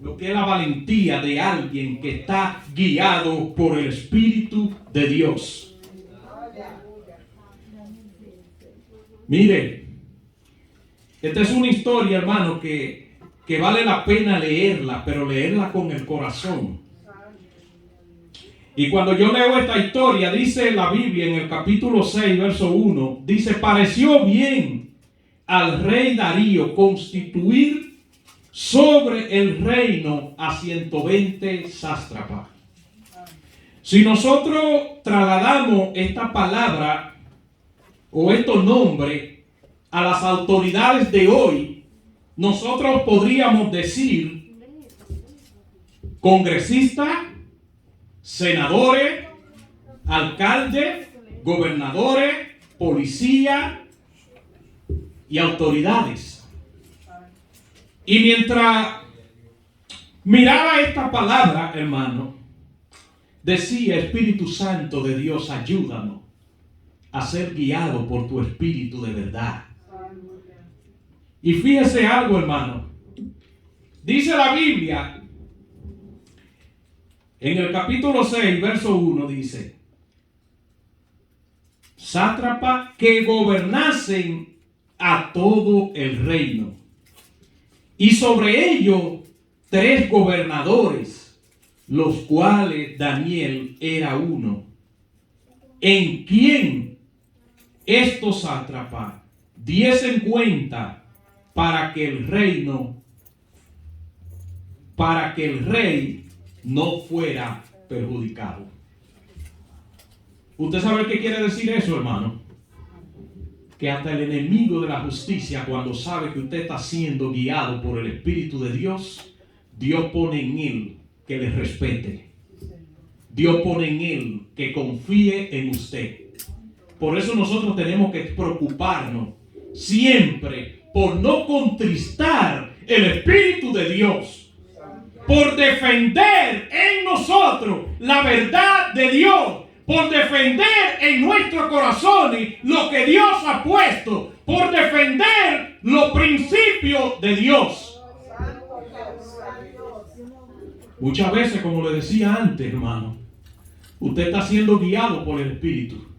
lo que es la valentía de alguien que está guiado por el Espíritu de Dios. Mire, esta es una historia, hermano, que vale la pena leerla, pero leerla con el corazón. Y cuando yo leo esta historia, dice la Biblia en el capítulo 6, verso 1, dice, pareció bien al rey Darío constituir sobre el reino a 120 sátrapas. Si nosotros trasladamos esta palabra o estos nombres a las autoridades de hoy, nosotros podríamos decir congresistas, senadores, alcaldes, gobernadores, policía y autoridades. Y mientras miraba esta palabra, hermano, decía, Espíritu Santo de Dios, ayúdanos a ser guiado por tu Espíritu de verdad. Y fíjese algo, hermano. Dice la Biblia en el capítulo 6, verso 1, dice, sátrapas que gobernasen a todo el reino, y sobre ellos 3 gobernadores, los cuales Daniel era uno, en quien estos sátrapas diesen cuenta para que el rey no fuera perjudicado. ¿Usted sabe qué quiere decir eso, hermano? Que hasta el enemigo de la justicia, cuando sabe que usted está siendo guiado por el Espíritu de Dios, Dios pone en él que le respete. Dios pone en él que confíe en usted. Por eso nosotros tenemos que preocuparnos siempre por no contristar el Espíritu de Dios, por defender en nosotros la verdad de Dios, por defender en nuestros corazones lo que Dios ha puesto, por defender los principios de Dios. Muchas veces, como le decía antes, hermano, usted está siendo guiado por el Espíritu.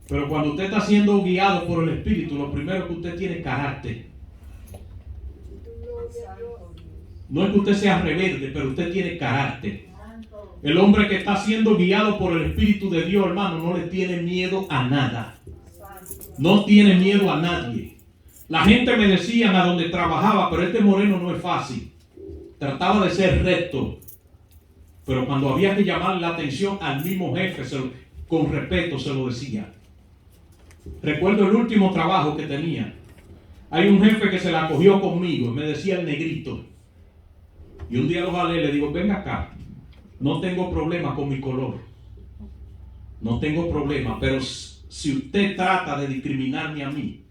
Pero cuando usted está siendo guiado por el Espíritu, lo primero que usted tiene es carácter. No es que usted sea rebelde, pero usted tiene carácter. El hombre que está siendo guiado por el Espíritu de Dios, hermano, no le tiene miedo a nada. No tiene miedo a nadie. La gente me decía a donde trabajaba, pero este moreno no es fácil. Trataba de ser recto. Pero cuando había que llamar la atención al mismo jefe, con respeto se lo decía. Recuerdo el último trabajo que tenía. Hay un jefe que se la cogió conmigo y me decía el negrito. Y un día lo jalé y le digo, venga acá. No tengo problema con mi color. No tengo problema, pero si usted trata de discriminarme a mí,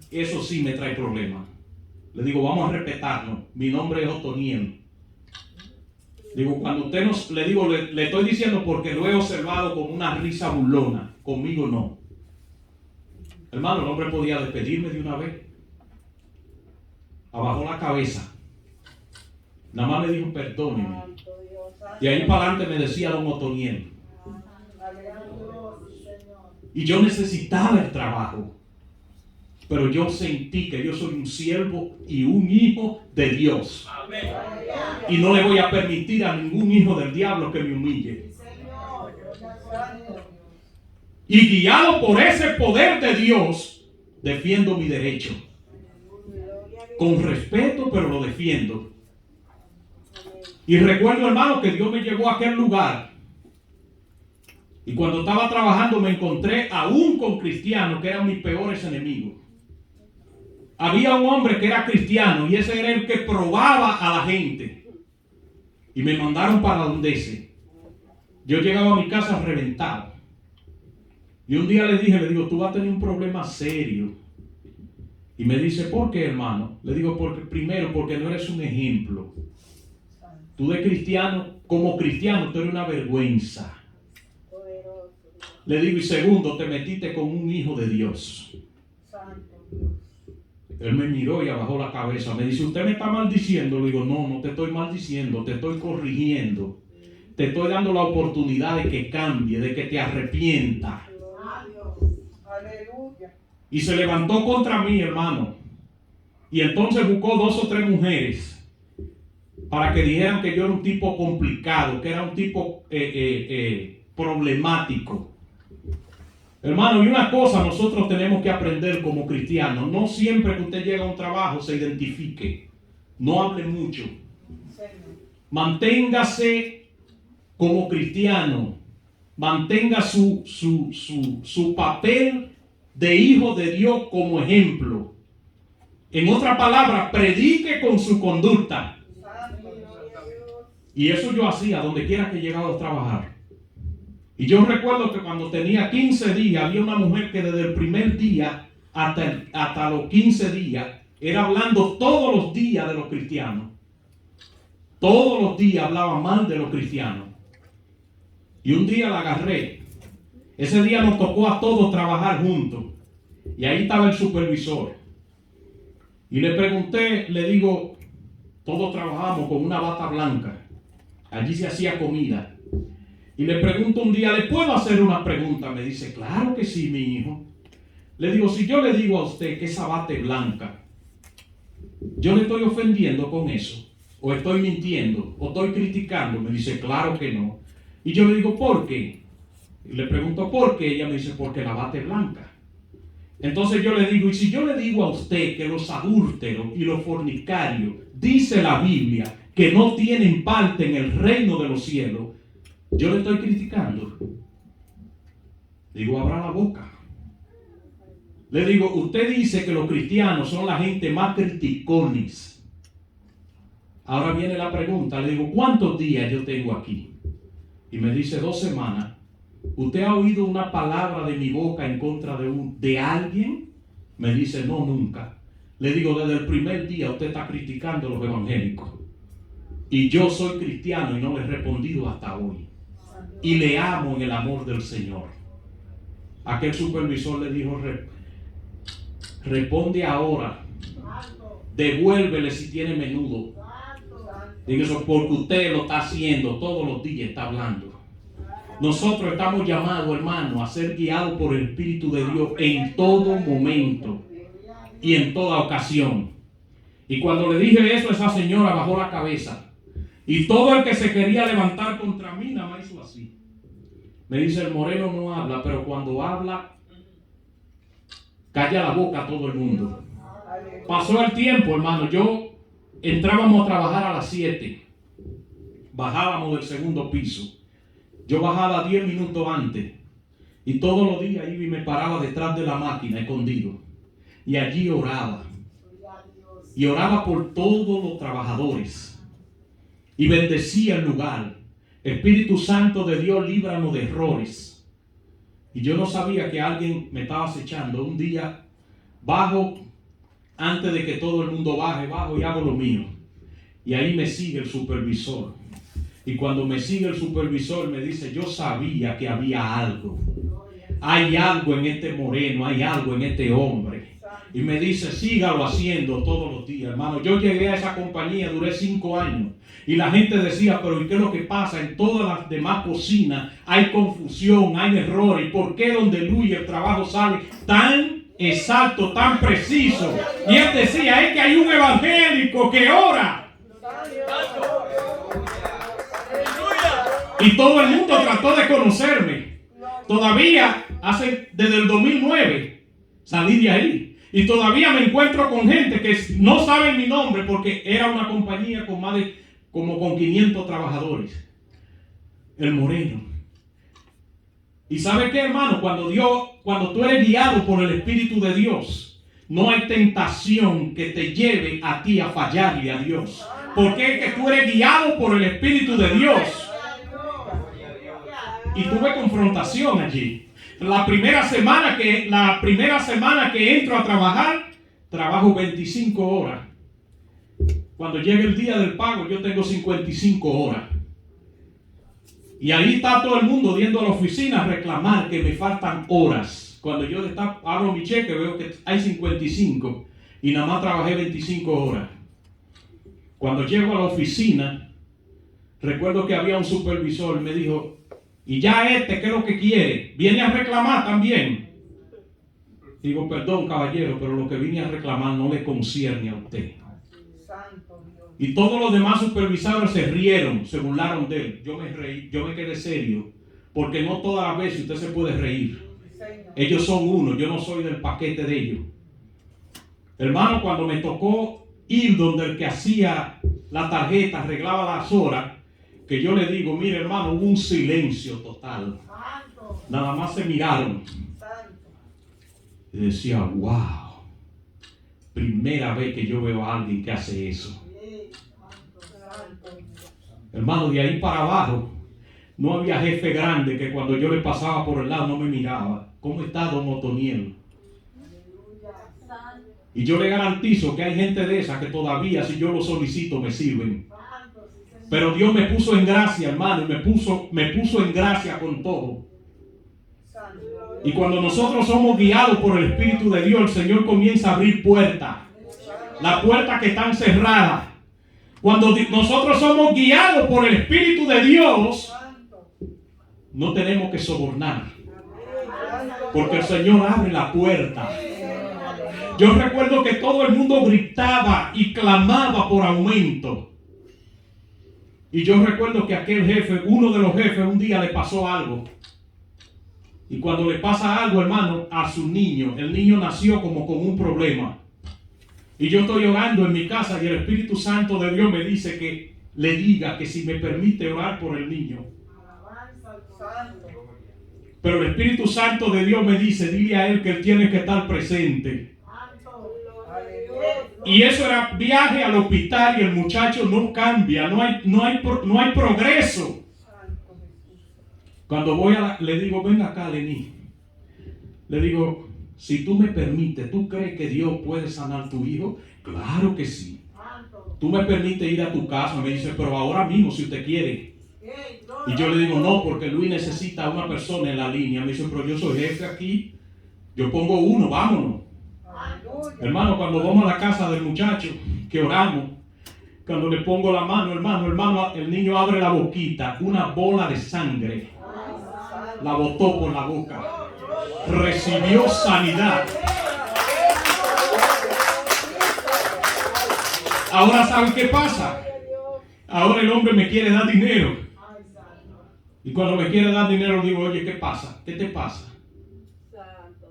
eso sí me trae problemas. Le digo, vamos a respetarnos. Mi nombre es Otoniel. Digo, cuando usted nos, le digo, le estoy diciendo porque lo he observado como una risa burlona. Conmigo no. Hermano, el hombre podía despedirme de una vez. Abajó la cabeza. Nada más me dijo, perdóneme. Y ahí para adelante me decía don Otoniel. Y yo necesitaba el trabajo. Pero yo sentí que yo soy un siervo y un hijo de Dios. Y no le voy a permitir a ningún hijo del diablo que me humille. Y guiado por ese poder de Dios, defiendo mi derecho. Con respeto, pero lo defiendo. Y recuerdo, hermano, que Dios me llevó a aquel lugar. Y cuando estaba trabajando me encontré aún con cristianos que eran mis peores enemigos. Había un hombre que era cristiano y ese era el que probaba a la gente. Y me mandaron para donde ese. Yo llegaba a mi casa reventado. Y un día le digo, tú vas a tener un problema serio. Y me dice, ¿por qué, hermano? Le digo, primero, porque no eres un ejemplo. Tú de cristiano, como cristiano, tú eres una vergüenza. Le digo, y segundo, te metiste con un hijo de Dios. Él me miró y abajó la cabeza. Me dice, ¿usted me está maldiciendo? Le digo, no, no te estoy maldiciendo, te estoy corrigiendo. Te estoy dando la oportunidad de que cambie, de que te arrepientas. Y se levantó contra mí, hermano. Y entonces buscó 2 o 3 mujeres para que dijeran que yo era un tipo complicado, que era un tipo problemático. Hermano, y una cosa nosotros tenemos que aprender como cristianos. No siempre que usted llega a un trabajo se identifique. No hable mucho. Manténgase como cristiano. Mantenga su papel de hijo de Dios como ejemplo. En otras palabras, predique con su conducta. Y eso yo hacía donde quiera que llegaba a trabajar. Y yo recuerdo que cuando tenía 15 días, había una mujer que desde el primer día hasta los 15 días, era hablando todos los días de los cristianos. Todos los días hablaba mal de los cristianos. Y un día la agarré. Ese día nos tocó a todos trabajar juntos. Y ahí estaba el supervisor. Y le pregunté, le digo, todos trabajamos con una bata blanca. Allí se hacía comida. Y le pregunto un día, ¿le puedo hacer una pregunta? Me dice, claro que sí, mi hijo. Le digo, si yo le digo a usted que esa bata es blanca, ¿yo le estoy ofendiendo con eso? ¿O estoy mintiendo? ¿O estoy criticando? Me dice, claro que no. Y yo le digo, ¿por qué? Y le pregunto, ¿por qué? Ella me dice, porque la bata es blanca. Entonces yo le digo, y si yo le digo a usted que los adúlteros y los fornicarios, dice la Biblia, que no tienen parte en el reino de los cielos, yo le estoy criticando. Digo, abra la boca. Le digo, usted dice que los cristianos son la gente más criticones. Ahora viene la pregunta. Le digo, ¿cuántos días yo tengo aquí? Y me dice, 2 semanas. ¿Usted ha oído una palabra de mi boca en contra de alguien? Me dice, no, nunca. Le digo, desde el primer día usted está criticando a los evangélicos. Y yo soy cristiano y no le he respondido hasta hoy. Y le amo en el amor del Señor. Aquel supervisor le dijo, responde ahora. Devuélvele si tiene menudo. Digo eso porque usted lo está haciendo todos los días, está hablando. Nosotros estamos llamados, hermano, a ser guiados por el Espíritu de Dios en todo momento y en toda ocasión. Y cuando le dije eso, esa señora bajó la cabeza. Y todo el que se quería levantar contra mí, nada más hizo así. Me dice, el moreno no habla, pero cuando habla, calla la boca a todo el mundo. Pasó el tiempo, hermano. Entrábamos a trabajar a las 7. Bajábamos del segundo piso. Yo bajaba 10 minutos antes. Y todos los días iba y me paraba detrás de la máquina, escondido. Y allí oraba. Y oraba por todos los trabajadores. Y bendecía el lugar. Espíritu Santo de Dios, líbranos de errores. Y yo no sabía que alguien me estaba acechando. Un día bajo, antes de que todo el mundo bajo y hago lo mío. Y ahí me sigue el supervisor. Y cuando me sigue el supervisor me dice, yo sabía que había algo. Hay algo en este moreno, hay algo en este hombre. Y me dice, sígalo haciendo todos los días, hermano. Yo llegué a esa compañía, duré 5 años. Y la gente decía, pero ¿y qué es lo que pasa? En todas las demás cocinas hay confusión, hay errores. ¿Y por qué donde Luis el trabajo sale tan exacto, tan preciso? Y él decía, es que hay un evangélico que ora. Y todo el mundo trató de conocerme. Todavía, desde el 2009, salí de ahí. Y todavía me encuentro con gente que no sabe mi nombre porque era una compañía con más de con 500 trabajadores. El moreno. ¿Y sabe qué, hermano? Cuando tú eres guiado por el Espíritu de Dios, no hay tentación que te lleve a ti a fallarle a Dios. Porque es que tú eres guiado por el Espíritu de Dios. Y tuve confrontación allí. La primera semana que entro a trabajar, trabajo 25 horas. Cuando llegue el día del pago, yo tengo 55 horas. Y ahí está todo el mundo yendo a la oficina a reclamar que me faltan horas. Cuando yo abro mi cheque, veo que hay 55 y nada más trabajé 25 horas. Cuando llego a la oficina, recuerdo que había un supervisor, me dijo, y ya ¿qué es lo que quiere? ¿Viene a reclamar también? Digo, perdón, caballero, pero lo que vine a reclamar no le concierne a usted. Y todos los demás supervisores se rieron, se burlaron de él. Yo me reí, yo me quedé serio, porque no todas las veces usted se puede reír. Ellos son uno, yo no soy del paquete de ellos. Hermano, cuando me tocó ir donde el que hacía la tarjeta, arreglaba las horas, que yo le digo, mire hermano, hubo un silencio total. Nada más se miraron. Y decía, wow, primera vez que yo veo a alguien que hace eso. Hermano, de ahí para abajo, no había jefe grande que cuando yo le pasaba por el lado no me miraba. ¿Cómo está don Otoniel? Y yo le garantizo que hay gente de esa que todavía, si yo lo solicito, me sirven. Pero Dios me puso en gracia, hermano, y me puso en gracia con todo. Y cuando nosotros somos guiados por el Espíritu de Dios, el Señor comienza a abrir puertas. Las puertas que están cerradas. Cuando nosotros somos guiados por el Espíritu de Dios, no tenemos que sobornar. Porque el Señor abre la puerta. Yo recuerdo que todo el mundo gritaba y clamaba por aumento. Y yo recuerdo que aquel jefe, uno de los jefes, un día le pasó algo. Y cuando le pasa algo, hermano, a su niño, el niño nació como con un problema. Y yo estoy orando en mi casa y el Espíritu Santo de Dios me dice que le diga que si me permite orar por el niño. Pero el Espíritu Santo de Dios me dice, dile a él que él tiene que estar presente. Y eso era viaje al hospital y el muchacho no cambia, no hay progreso. Cuando voy le digo, ven acá, Lení. Le digo, si tú me permites, ¿tú crees que Dios puede sanar a tu hijo? Claro que sí. Tú me permites ir a tu casa. Me dice, pero ahora mismo si usted quiere. Y yo le digo, no, porque Luis necesita a una persona en la línea. Me dice, pero yo soy jefe aquí. Yo pongo uno, vámonos. Hermano, cuando vamos a la casa del muchacho, que oramos, cuando le pongo la mano, hermano, el niño abre la boquita, una bola de sangre la botó por la boca, recibió sanidad. Ahora, ¿saben qué pasa? Ahora el hombre me quiere dar dinero. Y cuando me quiere dar dinero digo, oye, ¿qué pasa? ¿Qué te pasa?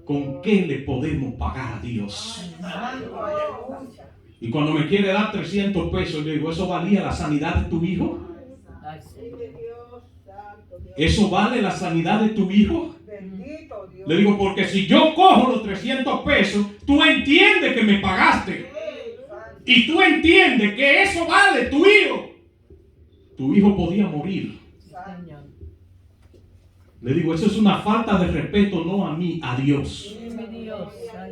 ¿Con qué le podemos pagar a Dios? Y cuando me quiere dar 300 pesos, le digo, ¿eso valía la sanidad de tu hijo? ¿Eso vale la sanidad de tu hijo? Le digo, porque si yo cojo los 300 pesos, tú entiendes que me pagaste. Y tú entiendes que eso vale tu hijo. Tu hijo podía morir. Le digo, eso es una falta de respeto, no a mí, a Dios.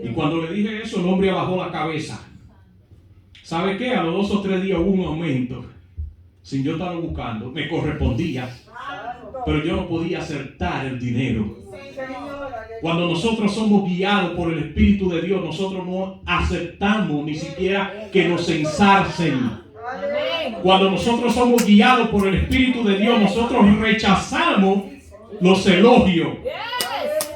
Y cuando le dije eso, el hombre bajó la cabeza. ¿Sabe qué? A los 2 o 3 días hubo un aumento. Sin yo estarlo buscando, me correspondía. Pero yo no podía aceptar el dinero. Cuando nosotros somos guiados por el Espíritu de Dios, nosotros no aceptamos ni siquiera que nos ensarcen. Cuando nosotros somos guiados por el Espíritu de Dios, nosotros rechazamos los elogios.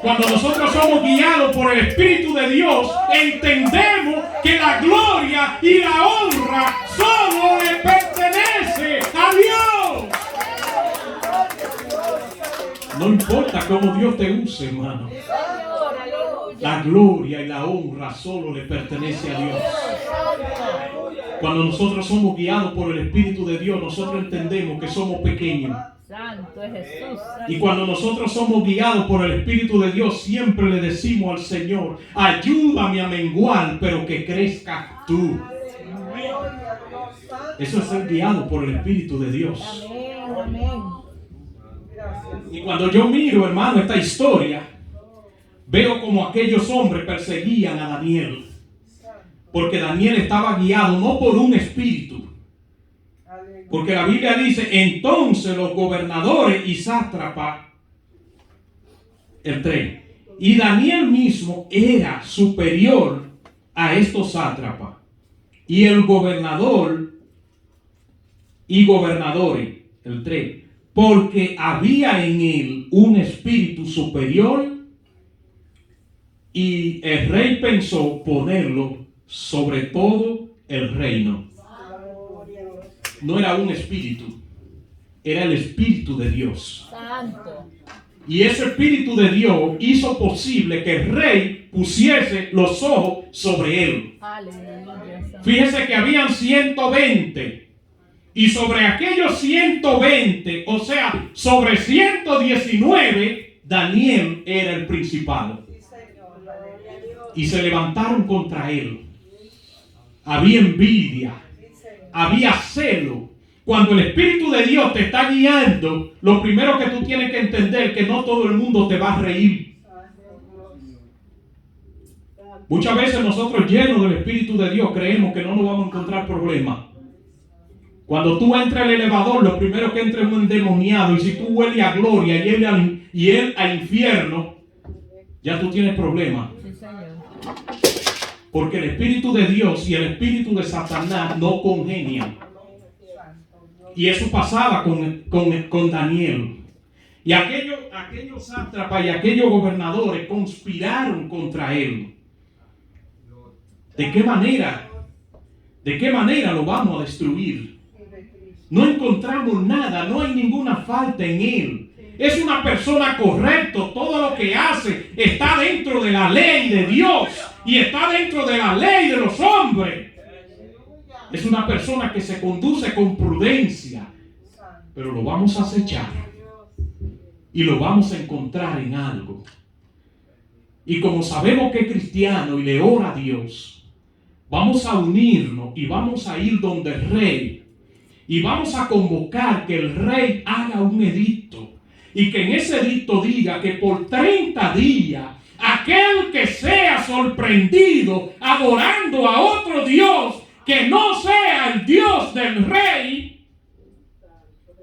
Cuando nosotros somos guiados por el Espíritu de Dios, entendemos que la gloria y la honra solo le pertenece a Dios. No importa cómo Dios te use, hermano. La gloria y la honra solo le pertenece a Dios. Cuando nosotros somos guiados por el Espíritu de Dios, nosotros entendemos que somos pequeños. Santo es Jesús. Y cuando nosotros somos guiados por el Espíritu de Dios, siempre le decimos al Señor, ayúdame a menguar, pero que crezca tú. Eso es ser guiado por el Espíritu de Dios. Y cuando yo miro, hermano, esta historia, veo como aquellos hombres perseguían a Daniel. Porque Daniel estaba guiado no por un espíritu. Porque la Biblia dice, entonces los gobernadores y sátrapas, el 3, y Daniel mismo era superior a estos sátrapas. Y el gobernador y gobernadores, el 3, porque había en él un espíritu superior y el rey pensó ponerlo sobre todo el reino. No era un espíritu, era el Espíritu de Dios. Santo. Y ese Espíritu de Dios hizo posible que el rey pusiese los ojos sobre él. Aleluya. Fíjese que habían 120. Y sobre aquellos 120, o sea, sobre 119, Daniel era el principal. Y se levantaron contra él. Había envidia. Había celo. Cuando el Espíritu de Dios te está guiando, lo primero que tú tienes que entender es que no todo el mundo te va a reír. Muchas veces nosotros, llenos del Espíritu de Dios, creemos que no nos vamos a encontrar problemas. Cuando tú entras al elevador, lo primero que entra es un endemoniado. Y si tú hueles a gloria y él a infierno, ya tú tienes problemas. Sí, Señor. Porque el Espíritu de Dios y el Espíritu de Satanás no congenian. Y eso pasaba con Daniel. Y aquellos sátrapas y aquellos gobernadores conspiraron contra él. ¿De qué manera? ¿De qué manera lo vamos a destruir? No encontramos nada, no hay ninguna falta en él. Es una persona correcta, todo lo que hace está dentro de la ley de Dios y está dentro de la ley de los hombres. Es una persona que se conduce con prudencia, pero lo vamos a acechar y lo vamos a encontrar en algo. Y como sabemos que es cristiano y le ora a Dios, vamos a unirnos y vamos a ir donde el rey y vamos a convocar que el rey haga un edicto y que en ese edicto diga que por 30 días aquel que sea sorprendido adorando a otro Dios que no sea el Dios del rey,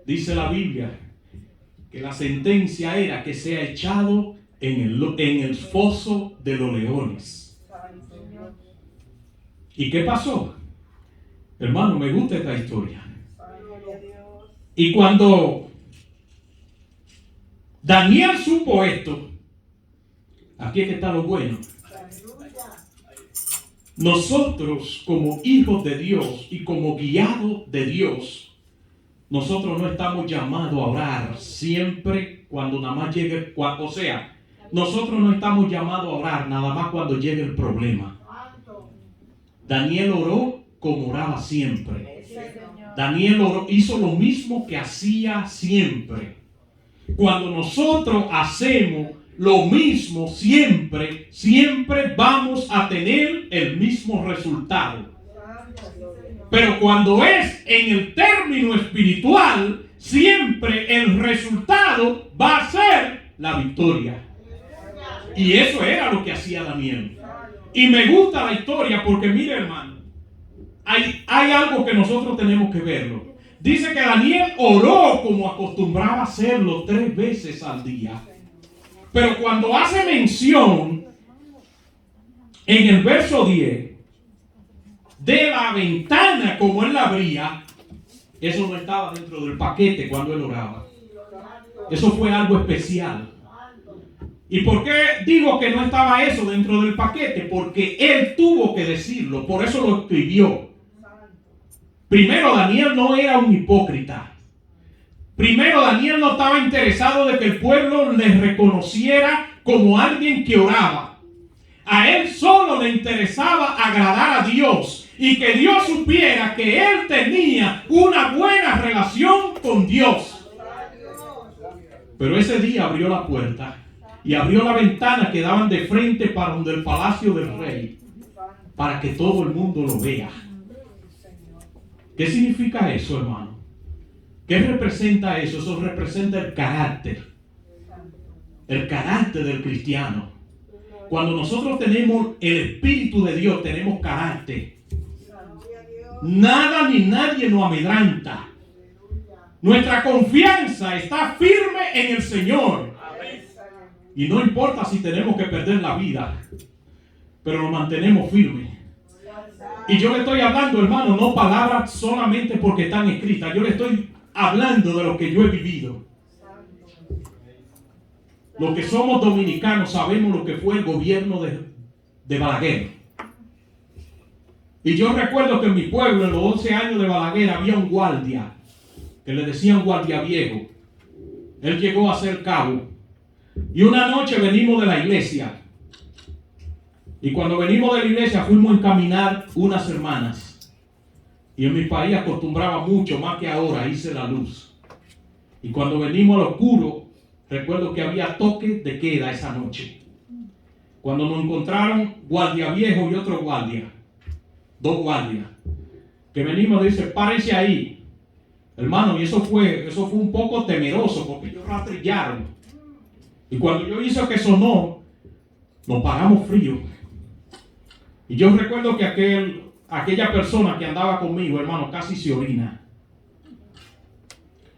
dice la Biblia que la sentencia era que sea echado en el foso de los leones. ¿Y qué pasó? Hermano, me gusta esta historia. Y cuando Daniel supo esto, aquí es que está lo bueno. nosotros como hijos de Dios y como guiados de Dios, nosotros no estamos llamados a orar siempre cuando nada más llegue, o sea, nosotros no estamos llamados a orar nada más cuando llegue el problema. Daniel oró como oraba siempre. Daniel hizo lo mismo que hacía siempre. Cuando nosotros hacemos lo mismo siempre, siempre vamos a tener el mismo resultado. Pero cuando es en el término espiritual, siempre el resultado va a ser la victoria. Y eso era lo que hacía Daniel. Y me gusta la historia porque mire, hermano, hay algo que nosotros tenemos que verlo. Dice que Daniel oró como acostumbraba a hacerlo 3 veces al día. Pero cuando hace mención en el verso 10 de la ventana como él la abría, eso no estaba dentro del paquete cuando él oraba. Eso fue algo especial. ¿Y por qué digo que no estaba eso dentro del paquete? Porque él tuvo que decirlo, por eso lo escribió. Primero, Daniel no era un hipócrita. Primero, Daniel no estaba interesado de que el pueblo le reconociera como alguien que oraba. A él solo le interesaba agradar a Dios y que Dios supiera que él tenía una buena relación con Dios. Pero ese día abrió la puerta y abrió la ventana que daban de frente para donde el palacio del rey, para que todo el mundo lo vea. ¿Qué significa eso, hermano? ¿Qué representa eso? Eso representa el carácter del cristiano. Cuando nosotros tenemos el Espíritu de Dios, tenemos carácter. Nada ni nadie nos amedranta. Nuestra confianza está firme en el Señor. Y no importa si tenemos que perder la vida, pero nos mantenemos firmes. Y yo le estoy hablando, hermano, no palabras solamente porque están escritas. Yo le estoy hablando de lo que yo he vivido. Los que somos dominicanos sabemos lo que fue el gobierno de Balaguer. Y yo recuerdo que en mi pueblo, en los 11 años de Balaguer, había un guardia que le decían guardia viejo. Él llegó a ser cabo. Y una noche venimos de la iglesia. Y cuando venimos de la iglesia fuimos a encaminar unas hermanas. Y en mi país acostumbraba mucho, más que ahora, irse la luz. Y cuando venimos al oscuro, recuerdo que había toque de queda esa noche. Cuando nos encontraron guardia viejo y otro guardia, 2 guardias, que venimos, dice, párense ahí. Hermano, y eso fue un poco temeroso porque ellos rastrillaron. Y cuando yo hice que sonó, nos pagamos frío. Y yo recuerdo que aquella persona que andaba conmigo, hermano, casi se orina.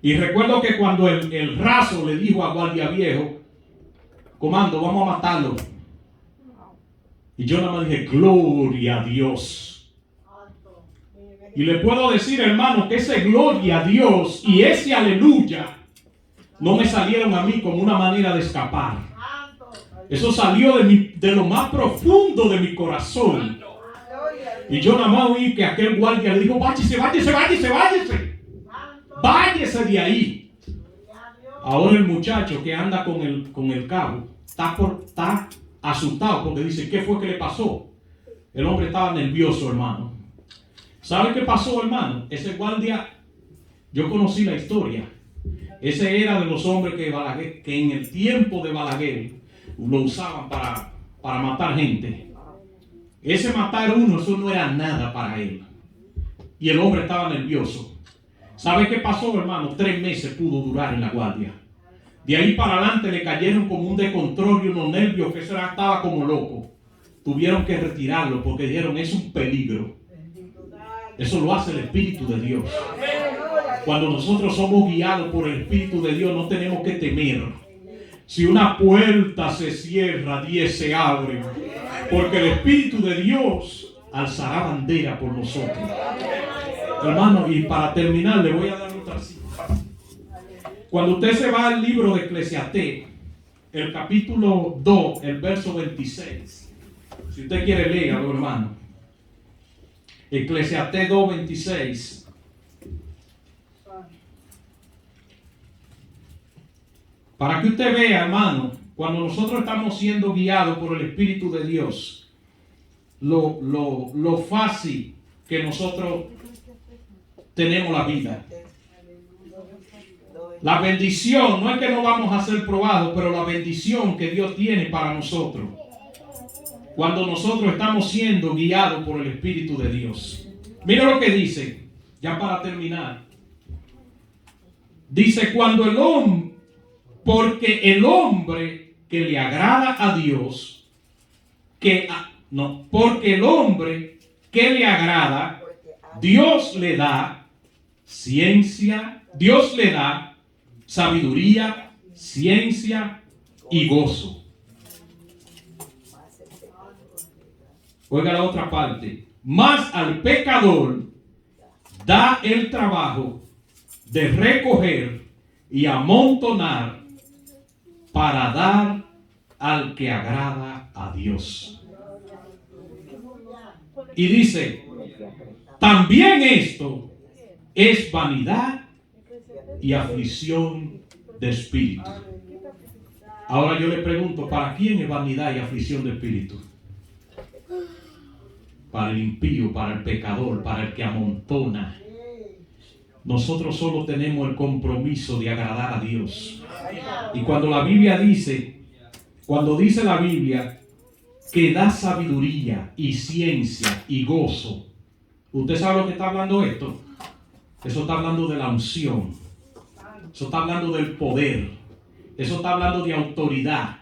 Y recuerdo que cuando el raso le dijo a guardia viejo, comando, vamos a matarlo. Y yo nada más dije, gloria a Dios. Y le puedo decir, hermano, que ese gloria a Dios y ese aleluya no me salieron a mí como una manera de escapar. Eso salió de lo más profundo de mi corazón. Y yo nada más oí que aquel guardia le dijo, váyase. Váyase de ahí. Ahora el muchacho que anda con el cabo está asustado porque dice, ¿qué fue que le pasó? El hombre estaba nervioso, hermano. ¿Sabe qué pasó, hermano? Ese guardia, yo conocí la historia. Ese era de los hombres que en el tiempo de Balaguer lo usaban para matar gente. Ese matar uno, eso no era nada para él. Y el hombre estaba nervioso. ¿Sabe qué pasó, hermano? 3 meses pudo durar en la guardia. De ahí para adelante le cayeron como un descontrol y unos nervios que ese estaba como loco. Tuvieron que retirarlo porque dijeron, es un peligro. Eso lo hace el Espíritu de Dios. Cuando nosotros somos guiados por el Espíritu de Dios, no tenemos que temer. Si una puerta se cierra, 10 se abren. Porque el Espíritu de Dios alzará bandera por nosotros. Hermano, y para terminar, le voy a dar otra cita. Cuando usted se va al libro de Eclesiastés, el capítulo 2, el verso 26. Si usted quiere leerlo, hermano. Eclesiastés 2:26. Para que usted vea, hermano, cuando nosotros estamos siendo guiados por el Espíritu de Dios, lo fácil que nosotros tenemos la vida. La bendición, no es que no vamos a ser probados, pero la bendición que Dios tiene para nosotros, cuando nosotros estamos siendo guiados por el Espíritu de Dios. Mira lo que dice, ya para terminar. Dice, porque el hombre que le agrada a Dios, porque el hombre que le agrada, Dios le da ciencia, Dios le da sabiduría, ciencia y gozo. Oiga la otra parte. Mas al pecador da el trabajo de recoger y amontonar para dar al que agrada a Dios. Y dice, también esto es vanidad y aflicción de espíritu. Ahora yo le pregunto, ¿para quién es vanidad y aflicción de espíritu? Para el impío, para el pecador, para el que amontona. Nosotros solo tenemos el compromiso de agradar a Dios. Y cuando la Biblia dice, la Biblia que da sabiduría y ciencia y gozo, ¿usted sabe lo que está hablando esto? Eso está hablando de la unción. Eso está hablando del poder. Eso está hablando de autoridad.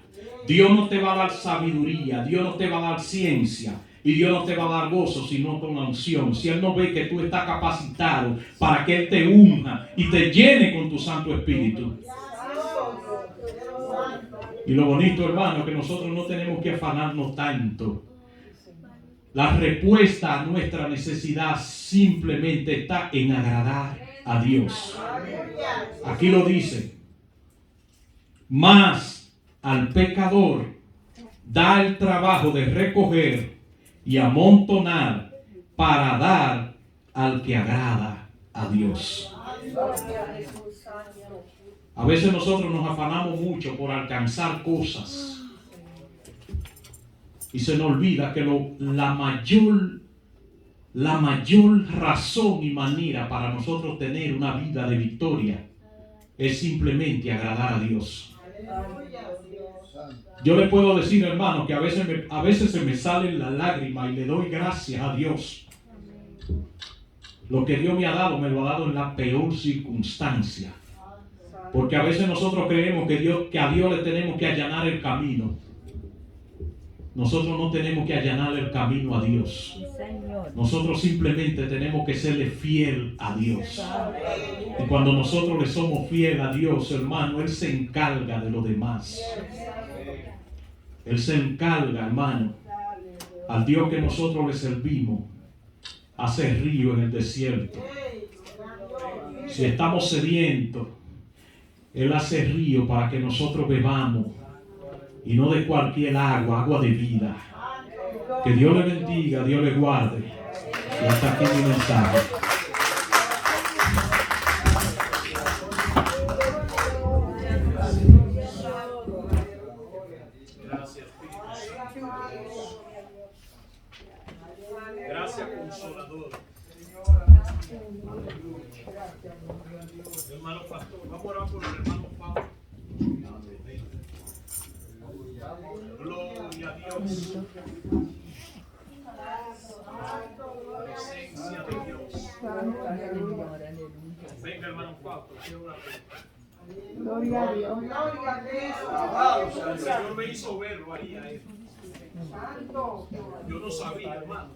Dios no te va a dar sabiduría, Dios no te va a dar ciencia y Dios no te va a dar gozo, sino con la unción. Si Él no ve que tú estás capacitado para que Él te unja y te llene con tu Santo Espíritu. Y lo bonito, hermano, que nosotros no tenemos que afanarnos tanto. La respuesta a nuestra necesidad simplemente está en agradar a Dios. Aquí lo dice. Mas al pecador da el trabajo de recoger y amontonar para dar al que agrada a Dios. A veces nosotros nos afanamos mucho por alcanzar cosas y se nos olvida que la mayor razón y manera para nosotros tener una vida de victoria es simplemente agradar a Dios. Yo le puedo decir, hermano, que a veces se me salen las lágrimas y le doy gracias a Dios. Lo que Dios me ha dado, me lo ha dado en la peor circunstancia. Porque a veces nosotros creemos que a Dios le tenemos que allanar el camino. Nosotros no tenemos que allanar el camino a Dios. Nosotros simplemente tenemos que serle fiel a Dios. Y cuando nosotros le somos fiel a Dios, hermano, Él se encarga de lo demás. Él se encarga, hermano. Al Dios que nosotros le servimos, hace río en el desierto. Si estamos sedientos, Él hace río para que nosotros bebamos. Y no de cualquier agua de vida. Que Dios le bendiga, Dios le guarde. Y hasta aquí mi mensaje. Gracias, Consolador. Hermano pastor, vamos a orar por el hermano Pablo. Gloria a Dios. Presencia de Dios. Venga, hermano Pablo, quiero orar. Gloria a Dios. El Señor me hizo verlo ahí a él. Yo no sabía, hermano.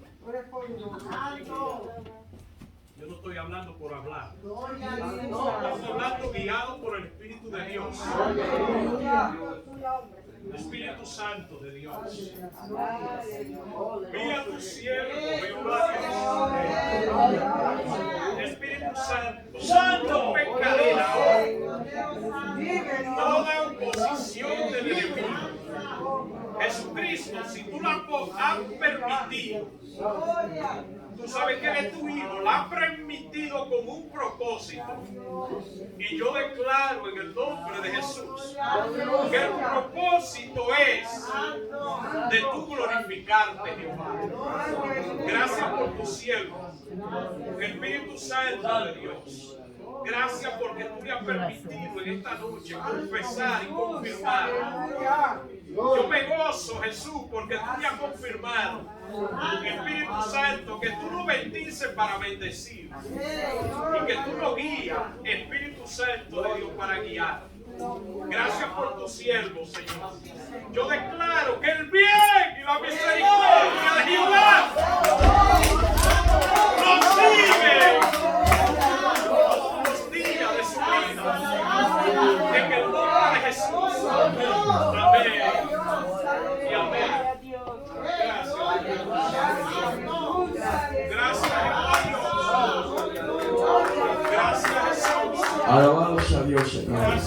Yo no estoy hablando por hablar. Estamos hablando guiado por el Espíritu de Dios. El Espíritu Santo de Dios. Mira a tu siervo, Jehová Dios. Espíritu Santo, Santo pecadera. Toda oposición del enemigo. Jesucristo Jesucristo, si tú la has permitido, tú sabes que eres tu hijo, la has permitido con un propósito. Y yo declaro en el nombre de Jesús que el propósito es de tú glorificarte, Jehová. Gracias por tu siervo, Espíritu Santo de Dios. Gracias porque tú le has permitido en esta noche confesar y confirmar. Yo me gozo, Jesús, porque tú le has confirmado, Espíritu Santo, que tú lo bendices para bendecir y que tú lo guías, Espíritu Santo de Dios, para guiar. Gracias por tu siervo, Señor. Yo declaro que el bien y la misericordia de Jehová nos sigue los días de su vida. En el nombre de Jesús. Amén. Y amén. Gracias, Dios. Gracias, Jesús. Alabado sea Dios, hermano.